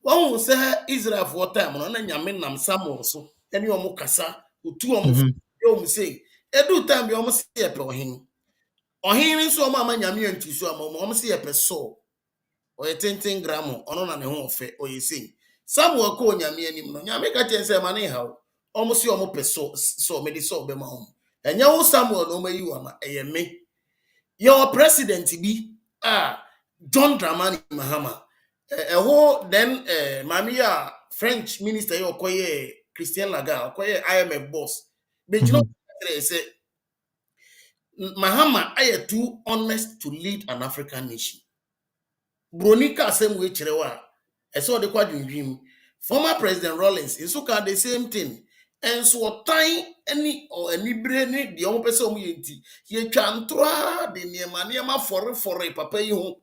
One say Israel for time no na nyame nam Samuel so ene omo kasa otu omo say edu time bi omo say epe ohin so omo ama nyame antu so omo say epe so o 10 gram ono na ne ho ofe o yesi Samuel ko nyame anim no nyame ka chen say ma ne ha omo say omo pe so me di so be ma ho enya wo Samuel no mayi wa ma eye me your president bi John Dramani Mahama then Mamia French minister Okoye Christian Lagarde Okoye IMF boss but you know say Mahama are too honest to lead an African nation. Bronika same way chirewa so the dream former President Rawlings in suka the same thing and so time any or any brain the omo person yenti ye twantra de niema for papa yi ho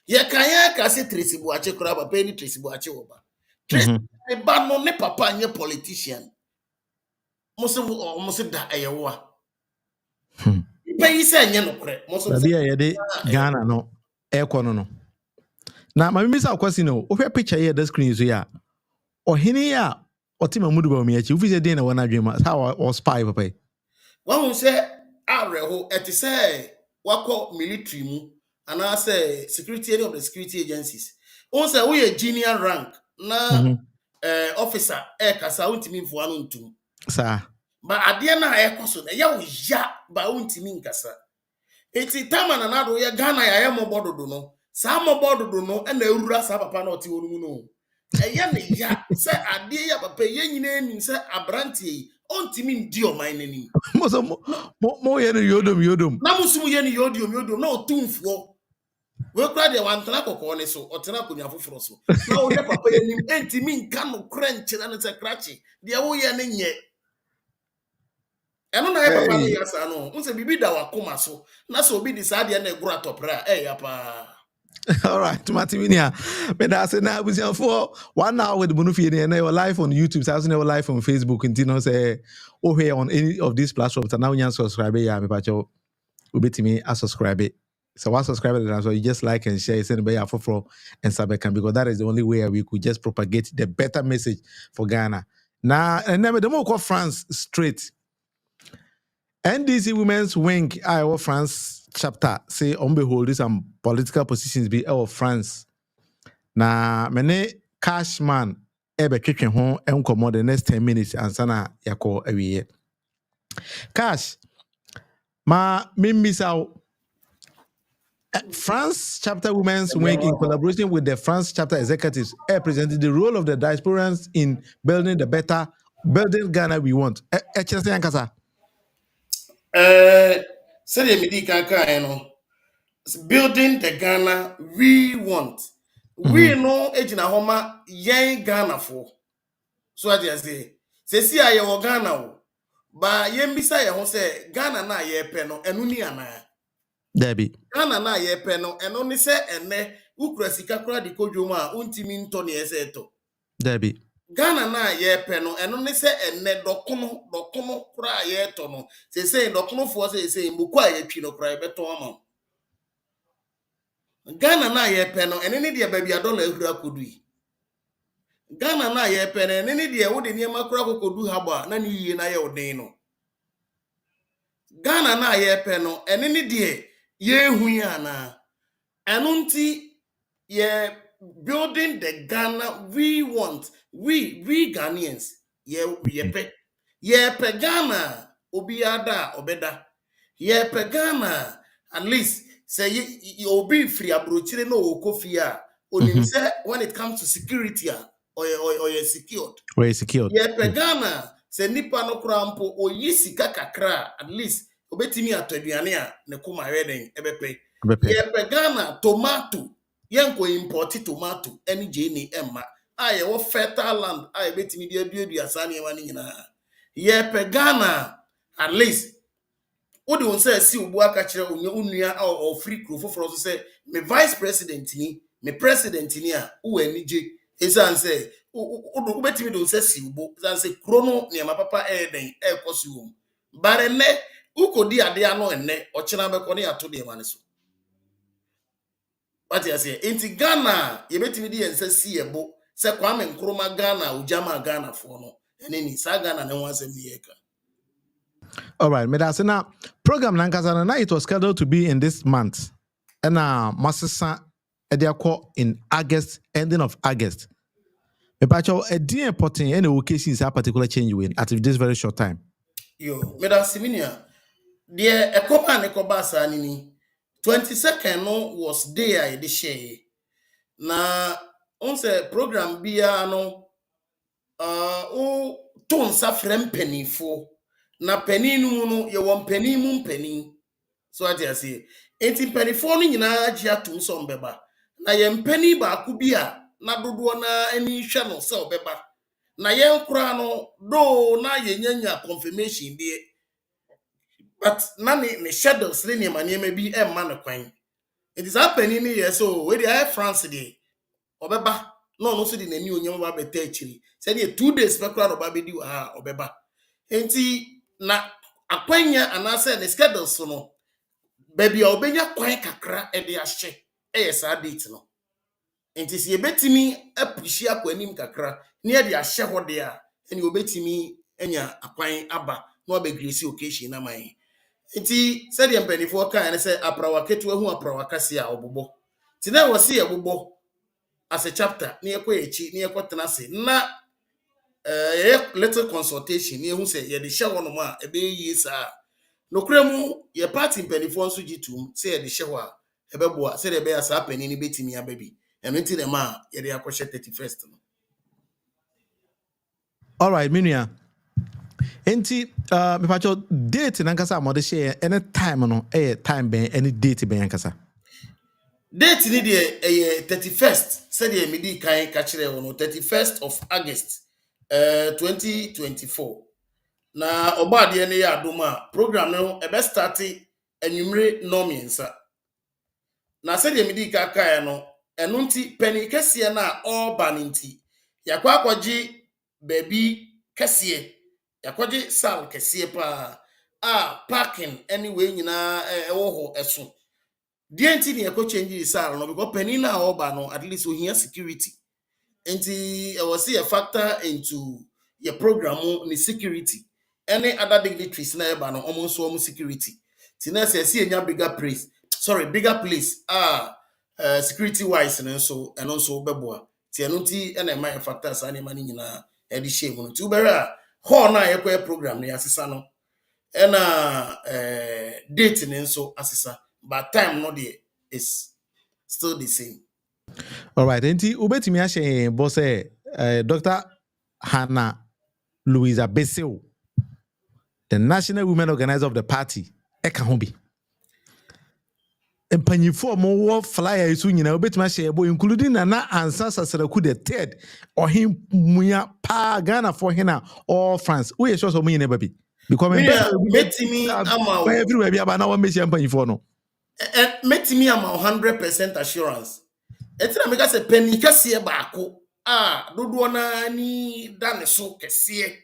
ye kan ka se Tracy Boache kura papa ni Tracy Boache oba Tracy ba no ne papa nye politician mo se da eyewa pay say nye no kure mo so be ye de Ghana no ekono no na ma mi sa kwasi no o hwe picture here the screen so ya ohini ya otima mudu ba mi achi ufi se dey na wana dwema how or spy papa one say areho eti say wako military mu and I say security any of the security agencies on say we junior rank na officer kasa untimi mfo anu ntum sa ba ade na ekoso na ya wo ya ba untimi nkasa eti tama na do ya Ghana ya mobododo no sa mobododo no na ewura sa papa na oti wonu no eya ne ya se ade ya papa ye nyina nim se abrantie ontimi ndi o man nani mo ye no yodom na musumu ye ni yodom na otumfuo we kra de wantana kokko ne so otena konya foforo so na o ye papa ye nim entimi nka no krenche na se krachi de wo ye ne nye eno na ye papa ne ya sa no unse bibi da wakoma so na so obi di sa de na egura topra ya pa. All right, Matiminia. But I said now, for 1 hour with Munufi and they were live on YouTube. So I was never live on Facebook. And you know, say, oh, here on any of these platforms. And now you subscribe. Yeah, me pacho. Ubeti me a subscribe. So what subscribe and so you just like and share. Send by for and Sabekan because that is the only way we could just propagate the better message for Ghana. Now, and never the more call France straight. NDC Women's Wing, Iowa France chapter say on behold some political positions be our France. Na mene Cashman ebe twetwe ho enkomo the next 10 minutes ansana yako awiye. Cash ma mimmisa France chapter Women's Wing in collaboration with the France chapter executives presented the role of the diasporans in building Ghana we want. Echese yankasa. Say the midi kanka no building the Ghana we want. We know ejina homa yen Ghana for. So I just say see aye wo Ghana wo. Ba yen bisa ye ho say Ghana na ye pe no enu ni ana. Debbie. Ghana na ye pe no enu ni se ene ukura sika kura di kodwom a untimi nto ne ese eto. Debbie. Ghana na ye pe no eno ne se ene dokono kura ye to no se dokono fo se mbuku a ye twi no kura ye beto ama Ghana na ye pe no ene ne de baabi $1 ehura kodui Ghana na ye pe no ene ne de wo de niema kura kokodu haba na ni yiye na ye odin no Ghana na ye pe no ene ne de ye hu ya na eno nti ye building the Ghana we want. We Ghanaians, ye pe Ghana, obiada obeda. Ye pe Ghana, at least say ye obi free abrochire no okofia. Only say when it comes to security or you're secured. Or you're secured. Ye pe Ghana, say nipa no krampo o yisika kakra, at least obetimi atwaduane a ne kuma reden ebepe ye pe Ghana tomato yenko import tomato eni jeni emma aye wo fertile land aye betimi de aduadua ne ma nyina ye pe Ghana at least odi won say si obu aka kire onua o free crew foforo so say me vice president ni me president ni a wo anije esan say odo betimi do say si obu esan say kro no ne ma papa den ekosi wom bare ne ukodi ade ano enne ochina beko ne ato de ma ne so what you say inti Ghana ye betimi de yense si ebo say Kwame Nkrumah Ghana ujama Ghana fo no ene ni sa Ghana ne ho asem ni yeka. All right, Medasina program Lankasana. Now it was scheduled to be in this month, and Masasa Ediako in August, ending of August. But a dear important any occasion is a particular change in at this very short time. Yo, Medasiminia, dear a copa and a cobasa nini 22nd no was there the share. Na on se program bia no o ton safrem penny for na penny no ye won penny mum penny. So what I say, enti penny for ni nyina gia tum so mbeba. Na ye penny ba ku bia na dodo na ani hwe no se obeba. Na ye nkura no do na ye nyanya confirmation de but na ne shadows ni mane ma bi e ma no kwan. It is happening here so we dey France dey obeba no so dey nani onyam ba beta akiri. Say dey 2 days be kura no ba be di ha obeba. Enti na akwanya anase ne schedules no baby obenya kwan kakra e dey ahye e sa date no. Enti se ebetimi apushi akwanim kakra ne e dey ahye ho de a ene obetimi enya akwan aba no obegresi occasion na man. Enti said the mpanifo kan say aprawa ketu hu aprawa kase a obobo ti na wose ye bobo as a chapter na ekọ echi na ekọ tenase na little consultation na hu say ye de hye wono ma ebe yi sa no kremu ye party mpanifo nso gitum say ye de hye ho a ebeboa say de be asa apani ni betimi ababi eno nti de ma ye de akọhye 31st no. All right, Minia. Enti me pacho date nankasa mo de share any time no time ben any date ben yankasa. Date ni de 31st said the midi kan ka kire wono 31st of August 2024. Na obade ne ya adoma program no e be start anwumre nomiensa. Na said the midi ka kan no eno nti pani kese na all baninti yakwa akwaji baby kese yakwaji sal kese pa parking anyway nyina ewo ho eso. DNT ni eko change the sal no because penny na oba no at least we hear security. Enti I was see a factor into your program ni security. Any other dignitaries na eba no almost almost security. Tina say see enya bigger place security wise and so beboa. Ti eno ti na my factors ani mani nyina e di shame no. Ti ubera ho na yekọ program ni asesa no. Na date ni so asesa. But time no there is still the same. All right, enti ubetimi ahye boss Dr. Hannah Louisa Beseo, the national women organizer of the party, eka ho bi. Empanyifo mo wo flyer isu nyina ubetimi ahye bo including na answer Sasaraku the third or him muya pa Ghana for hina all France. We sure so muya baby. Because metimi ama everywhere be aba na one mesia empanyifo no. Metimi ama 100% assurance. Etina meka se penny kase baako dodo na ni dane so kese.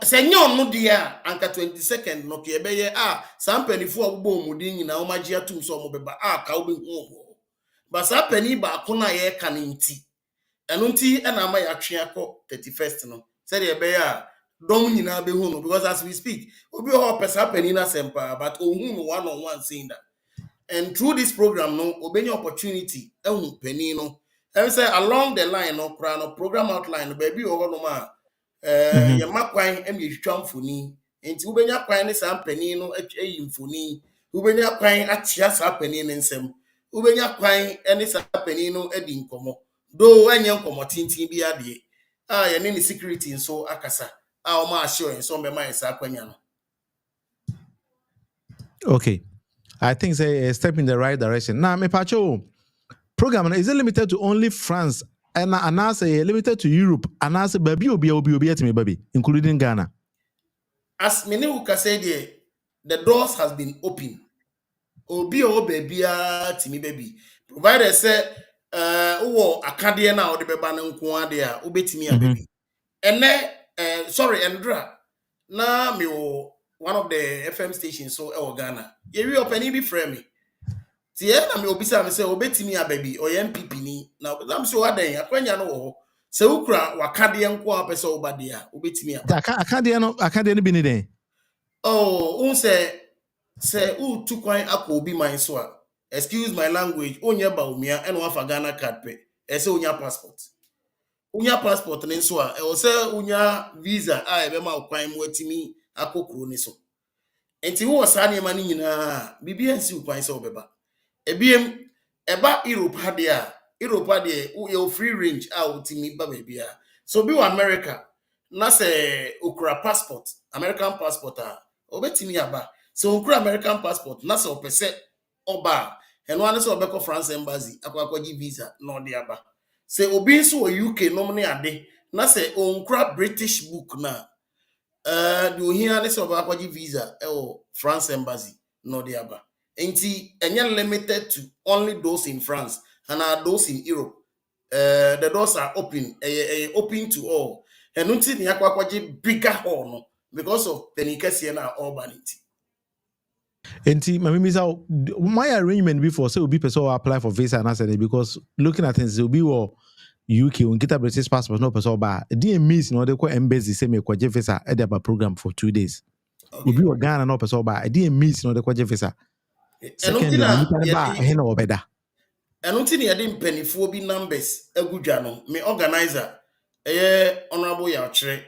Se nyon no dia anka 22nd no ke ebeye sam pennyfo abubo omudi nyina o magi atum so mo beba ka obi hu. Ba sa penny baako na ye ka ne nti. Eno nti na ama ya twe akọ 31st no. Se de ebeye dom nyina be hu no because as we speak obi ho pesa penny na sempa but ohun no one on one saying that. And through this program, no, obey opportunity, penny no. I say along the line, no, program outline, baby, over no ma. Your macquine, you chum for me. And to be your quine is some penny no, for me. Ubenya quine at just happening in some. Ubenya quine, and it's happening no, edding como. Though when young como tintin be a day. Your name is security in so akasa. Our ma assurance on my mind, Saquaniano. Okay. I think it's a step in the right direction. Now, me pacho program is it limited to only France and I say limited to Europe and I say baby obi at me baby, including Ghana. As Menewuka said, the doors has been open. Obi o baby to me baby. Provided say akadie na ode beba ne nko ade a obetimi a baby. Ene sorry Endra na me one of the FM stations so Ghana. Ye wi opani bi frame me. Ti na me obisa me say obetimi a baby o NPP ni. Na am so adan akwanya no wo. Se ukura wakadie nko a pese obade a obetimi a. Akadie no bi ni den. Oh, say tu kwan akọ obi man so a, excuse my language, onye Bawumia and one for Ghana card pay. Say onya passport. Onya passport ne so a, e say onya visa a e be ma kwan mu atimi akọ kuro ni so. Enti wo sa ne ma ni nyina, bibia nsi kwan se obeba. Ebiem eba Europe de you free range a otimi ba bia. So bi wa America na se okura passport, American passport a obetimi aba. So okura American passport na se opese oba eno ane se obekọ France embassy akwaji visa na odi aba. Se obi nso wo UK no ne ade na se onkura British book na the ohia ne se obakwaji visa France embassy na odi aba. Enti enye limited to only those in France and are those in Europe. The doors are open, open to all. And until the aquaji bigger hall no, because of penikesi na urbanity. Enti mami say my arrangement before say obi person apply for visa and say because looking at things obi or UK on get a British passport no person ba dey miss no dey call embassy say me kwaje visa e dey ba program for 2 days. Obi or Ghana no person ba dey miss no dey kwaje visa. Second ba he na obeda. And until the adim penifo bi numbers agudwa no me organizer honorable Yachre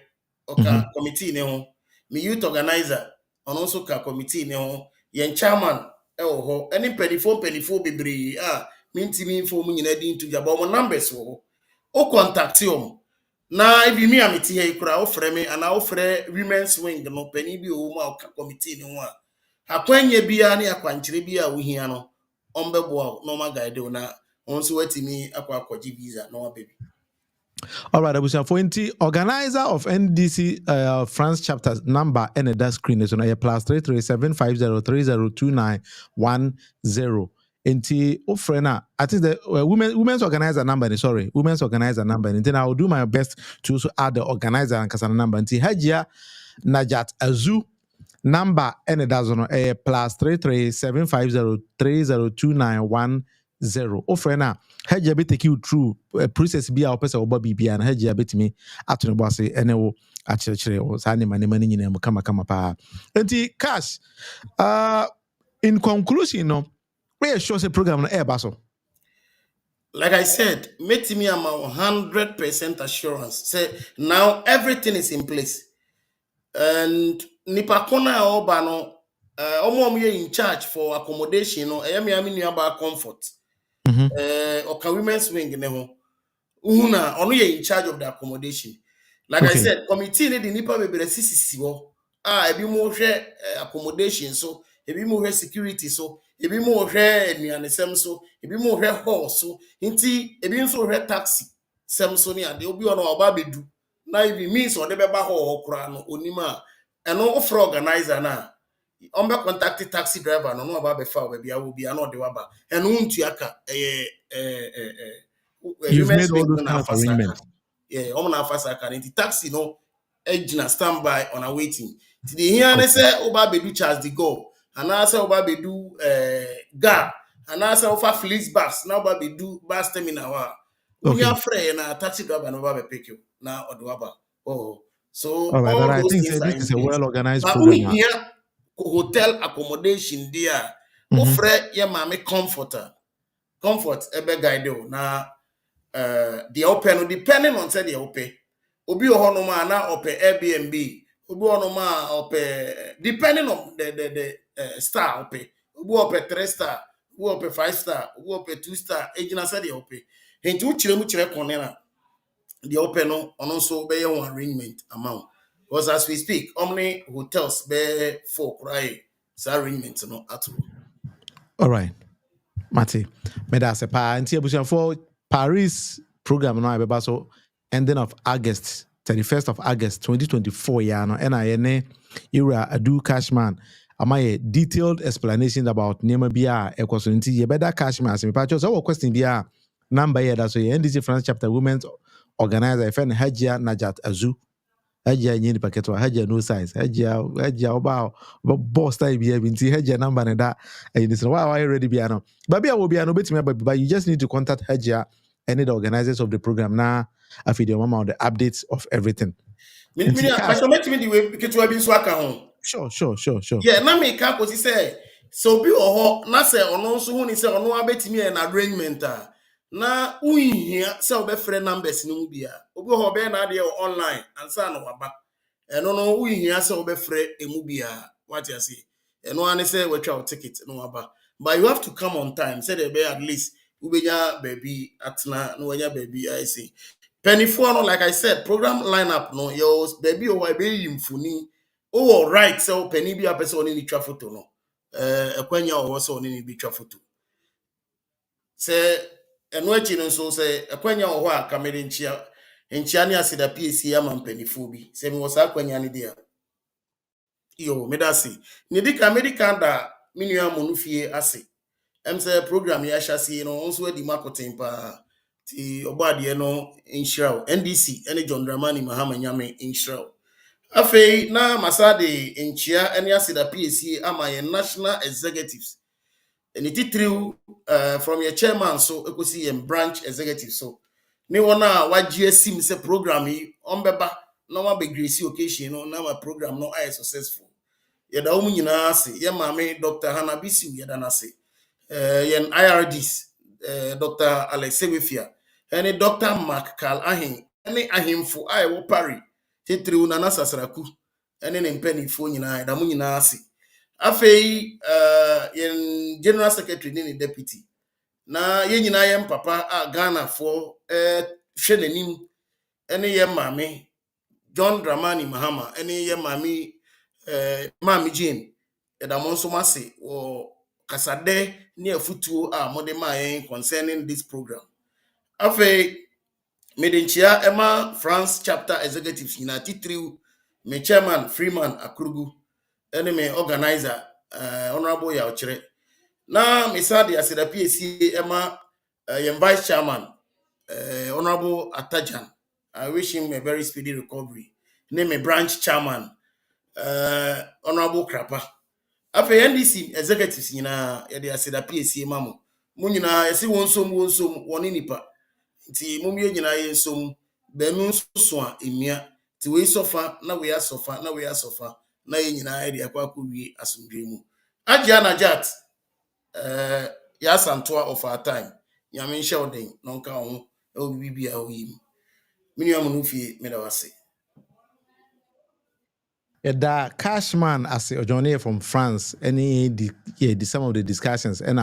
oka committee ne ho me youth organizer on also ka committee ne ho yen chairman ho any penifo bebre mintimi info mu nyina din to jaba mo numbers ho o contact you na if me amiti here kura o frɛ me ana o frɛ women's wing no pani bi o ma oka committee ne ho a akwanye bia ne akwankyere bia wo hia no ombebo normal guide na onso watimi akwaji visa no baby. All right, Abusia for organizer of NDC France chapter number and that screen is on a +33750302910. Enti ofrena, I think the women's organizer number. Women's organizer number. And then I will do my best to also add the organizer and kasana number. Enti Hajia Najat Azu number and that's on a +33750302910. Ofrena Hajia be take you through a process be our person or Bobby and Hajia bit me at the boss and o actually or signing money in kama pa. Enti cash in conclusion, no, we sure say program no air basso. Like I said, make me a 100% assurance. Say now everything is in place. And Nipakona Obano in charge for accommodation, no, I am about comfort. Or can women's wing Una only in charge of the accommodation. Like I said, committee need the nipa be CCC ebi mo hwe accommodation so, ebi mo hwe security so, ebi mo hwe anuanesem so, ebi mo hwe hall so, nti ebi nso hwe taxi sem so ne ade obi ono oba bedu. Na ebi means o de beba hall kura no onima eno offer organizer na ombe contact taxi driver no oba be fa obi a obi na ode waba eno untu aka You've made all those kind of arrangements. Yeah, na fast car. The taxi no ejina standby on a waiting. The here they say oba bedu charge the go. And I say oba bedu gap. And I say offer fleece bus. Now oba bedu bus terminal wa. We are free na taxi driver no oba be pick you. Now odwaba. Oh. So all right, but I think this is a well organized program. Here hotel accommodation there. Offer your mama comforter. Comfort ebe guide na the open depending on say the open obi ohono ma na open Airbnb obi ohono ma open depending on the star open obi open 3 star obi open 5 star obi open 2 star ejina say the open henti u chire mu chire konena the open no ono so be one arrangement amount because as we speak how many hotels be for cry arrangement no at all. All right, Mate. Me da se pa nti abusuan for Paris program no abeba so ending of August 31st of August 2024 ya no na ye ne Ira Adu Cashman amaye detailed explanation about nema bia ekoso nti ye beda Cashman se me pa cho so question bia number here that so ye NDC France chapter women's organizer FN Hajia Najat Azu Hajia nyini paketo Hajia no size Hajia oba boss type bia binti Hajia number ne da and this why are ready bia no but bia will be no betimi but you just need to contact Hajia any the organizers of the program na afidi mama on the updates of everything. Sure. Yeah, na me ka ko say so bi oho na say ono so hu ni say ono abetimi an arrangement na unhia say obefre numbers ni mu bia obi ho be na de online ansa na waba eno no unhia say obefre emu bia what you say eno ani say we twa ticket no waba but you have to come on time say there be at least ubenya baby atna no wanya baby I say penny for no like I said program lineup no your baby o wa be yimfuni. Oh, right. So penny be a person in the photo no. Ekwenya or so in the photo. Say enwechi so say ekwenya or wa camera in chia see the PSC am penny phobi. Say me was akwenya ni dia. Yo, me da see. Ni di American da minua monufie ase. Say program ya shasi no onso di marketing pa ti obade no inshira NDC any John Dramani Mahama nyame inshira. Afei na masade enchia ene asida PSC ama ye national executives and it through from your chairman so ekosi ye branch executive so ni wona wagie sim se program yi ombeba na wa begresi occasion no na ma program no ay successful ye da nyina ase ye maame Dr. Hanabisi ye da na ase ye IRDs Dr. Alex Wefia and Dr. Mark Carl Ahin any ahimfo ay wo pari Titriu na nasasraku ene ne mpanifo nyina da mu nyina ase afei yen general secretary ni deputy na ye nyina ye papa a Ghana for hwe nanim ene ye mame John Dramani Mahama ene ye mame mame Jane da mo nso mase wo kasade ne afutuo a mode ma yen concerning this program afei Medenchia Emma France chapter executives in Titriu, me chairman Freeman Akrugu, enemy organizer Honorable Yauchere. Now, me Sadi asida PSC Emma vice chairman Honorable Atajan. I wish him a very speedy recovery. Name a branch chairman Honorable Krapa. After NDC executives in the asida PSC mamu. Munina esi wonsum woninipa. Ti mumye nyina ye nsom benu so a emia ti we sofa na we asofa na ye nyina ye de akwa wie asomdwe mu agia na jat ya santoa of our time nyame nhye oden no nka ho e bibia ho yim mini amu fie me da wase the Cashman as a journey from France, some of the discussions and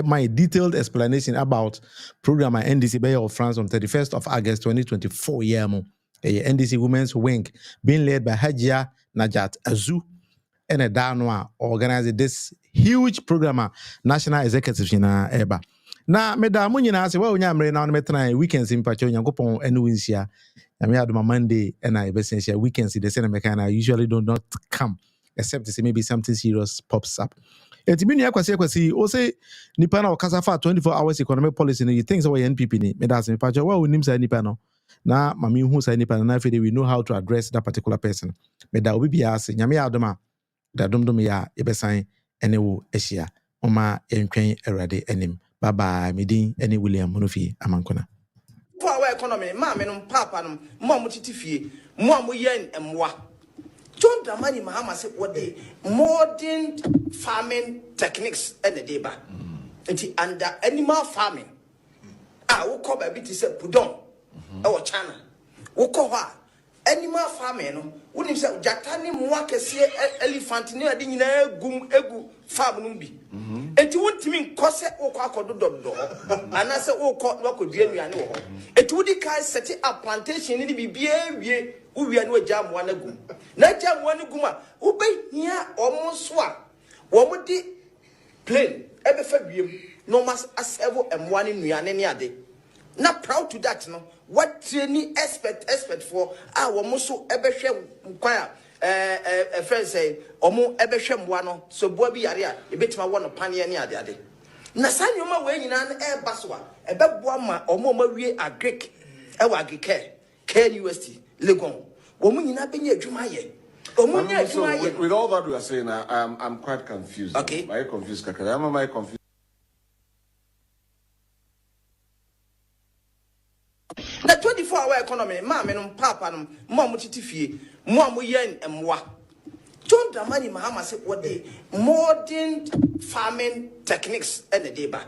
my detailed explanation about program NDC Bay of France on 31st of August 2024 NDC Women's Wing being led by Hajia Najat Azu and a Danwa organizing this huge program national executives in Eba. Now, Madam Munina say, well, I'm now meeting weekends in Pacho Yankopon and Winsia. I mean, I do my Monday and I essentially weekends the same mechanic. I usually do not come except to say maybe something serious pops up. And to me, I say, also, Nipana or Kasafa 24 hours economic policy. You think so? NPP ni me that's me Pacho. Well, we name say Nipano. Now, Mami who say Nipana. Now, we know how to address that particular person. Me that will be asking. Yami adoma. Da dum ya ebesan ene wo ehia. Oma entwen erade enim. Bye bye. Medin any William Monofi Amankona. Power economy, mamma and papa, mom titifie, mom yen and moi. John Dramani Mahama said what the modern farming techniques and the deba. And under animal farming. I will call a bit is a pudon or china. Will call her animal farming. Wouldn't say Jatani Mwaka see elephant near the gum egu farm numbi. And you want to mean Cosset or Cocodo, and I said, oh, what could you know? It would set up plantation in the BA, who we are no jam one ago. Not jam one guma, obey here almost swap. Woman di plane, ever fabium, no mas as ever and one in any other. Not proud to that, no. What training expert for our muscle ever share choir. A friend say, Omo ever shem one, so Bobby area, a bit my one of pioneer near the other. Nasanyoma way in an air baswa, a bad woman or more a Greek, a waggy care, UST, Legon. Woman in a penny Jumaye. With all that we are saying, I'm quite confused. Okay. Am I confused? Am I confused? The 24-hour economy, mom and papa, mom, chitifie, mom, yen and moi. John Dramani Mahama said, what the modern farming techniques and the day back.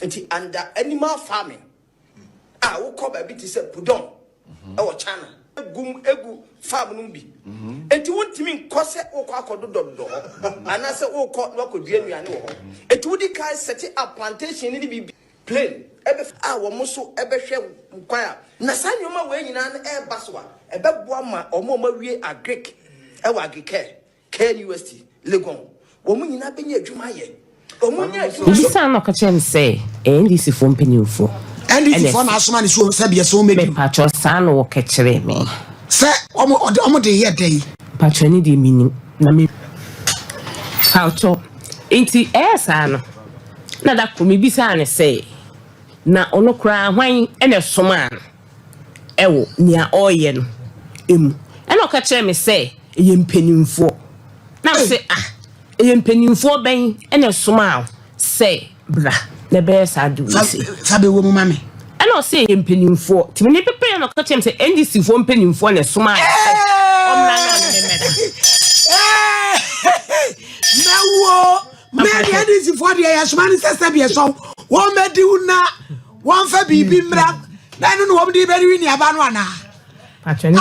And under animal farming, I will call a bit is a pudon, our channel, gum egu farm numbi. And you want to mean Cosset or Cocodo, and I said, oh, what could be any know. It would set up plantation in the plain. Our muscle ever share choir. Nasanyoma way in an air baswa, a bad woman or more a Greek, a waggy care, UST, Legon. Woman in a penny Jumaye. This are not a chance say, and this is from Penufo. And this is one as man is so sabia so many patch or son or catch me. Sir, almost a year day. Patroni de meaning. Nami. How to ain't the air son? Now that could be son say. Na ono kra hwan ene soman ewo nia oye no emu ena okache me say eye mpanimfo na say eye mpanimfo ben ene soma say bra na be sa do say sabe wo mu mame ena say eye mpanimfo timi ne pepe ena okache me say NDC fo mpanimfo ne soma omna na ne meda nawo me NDC fo de ya soma ne sesa be so won medi una won fa bibi mra na no no won di beri ni aba no ana patwani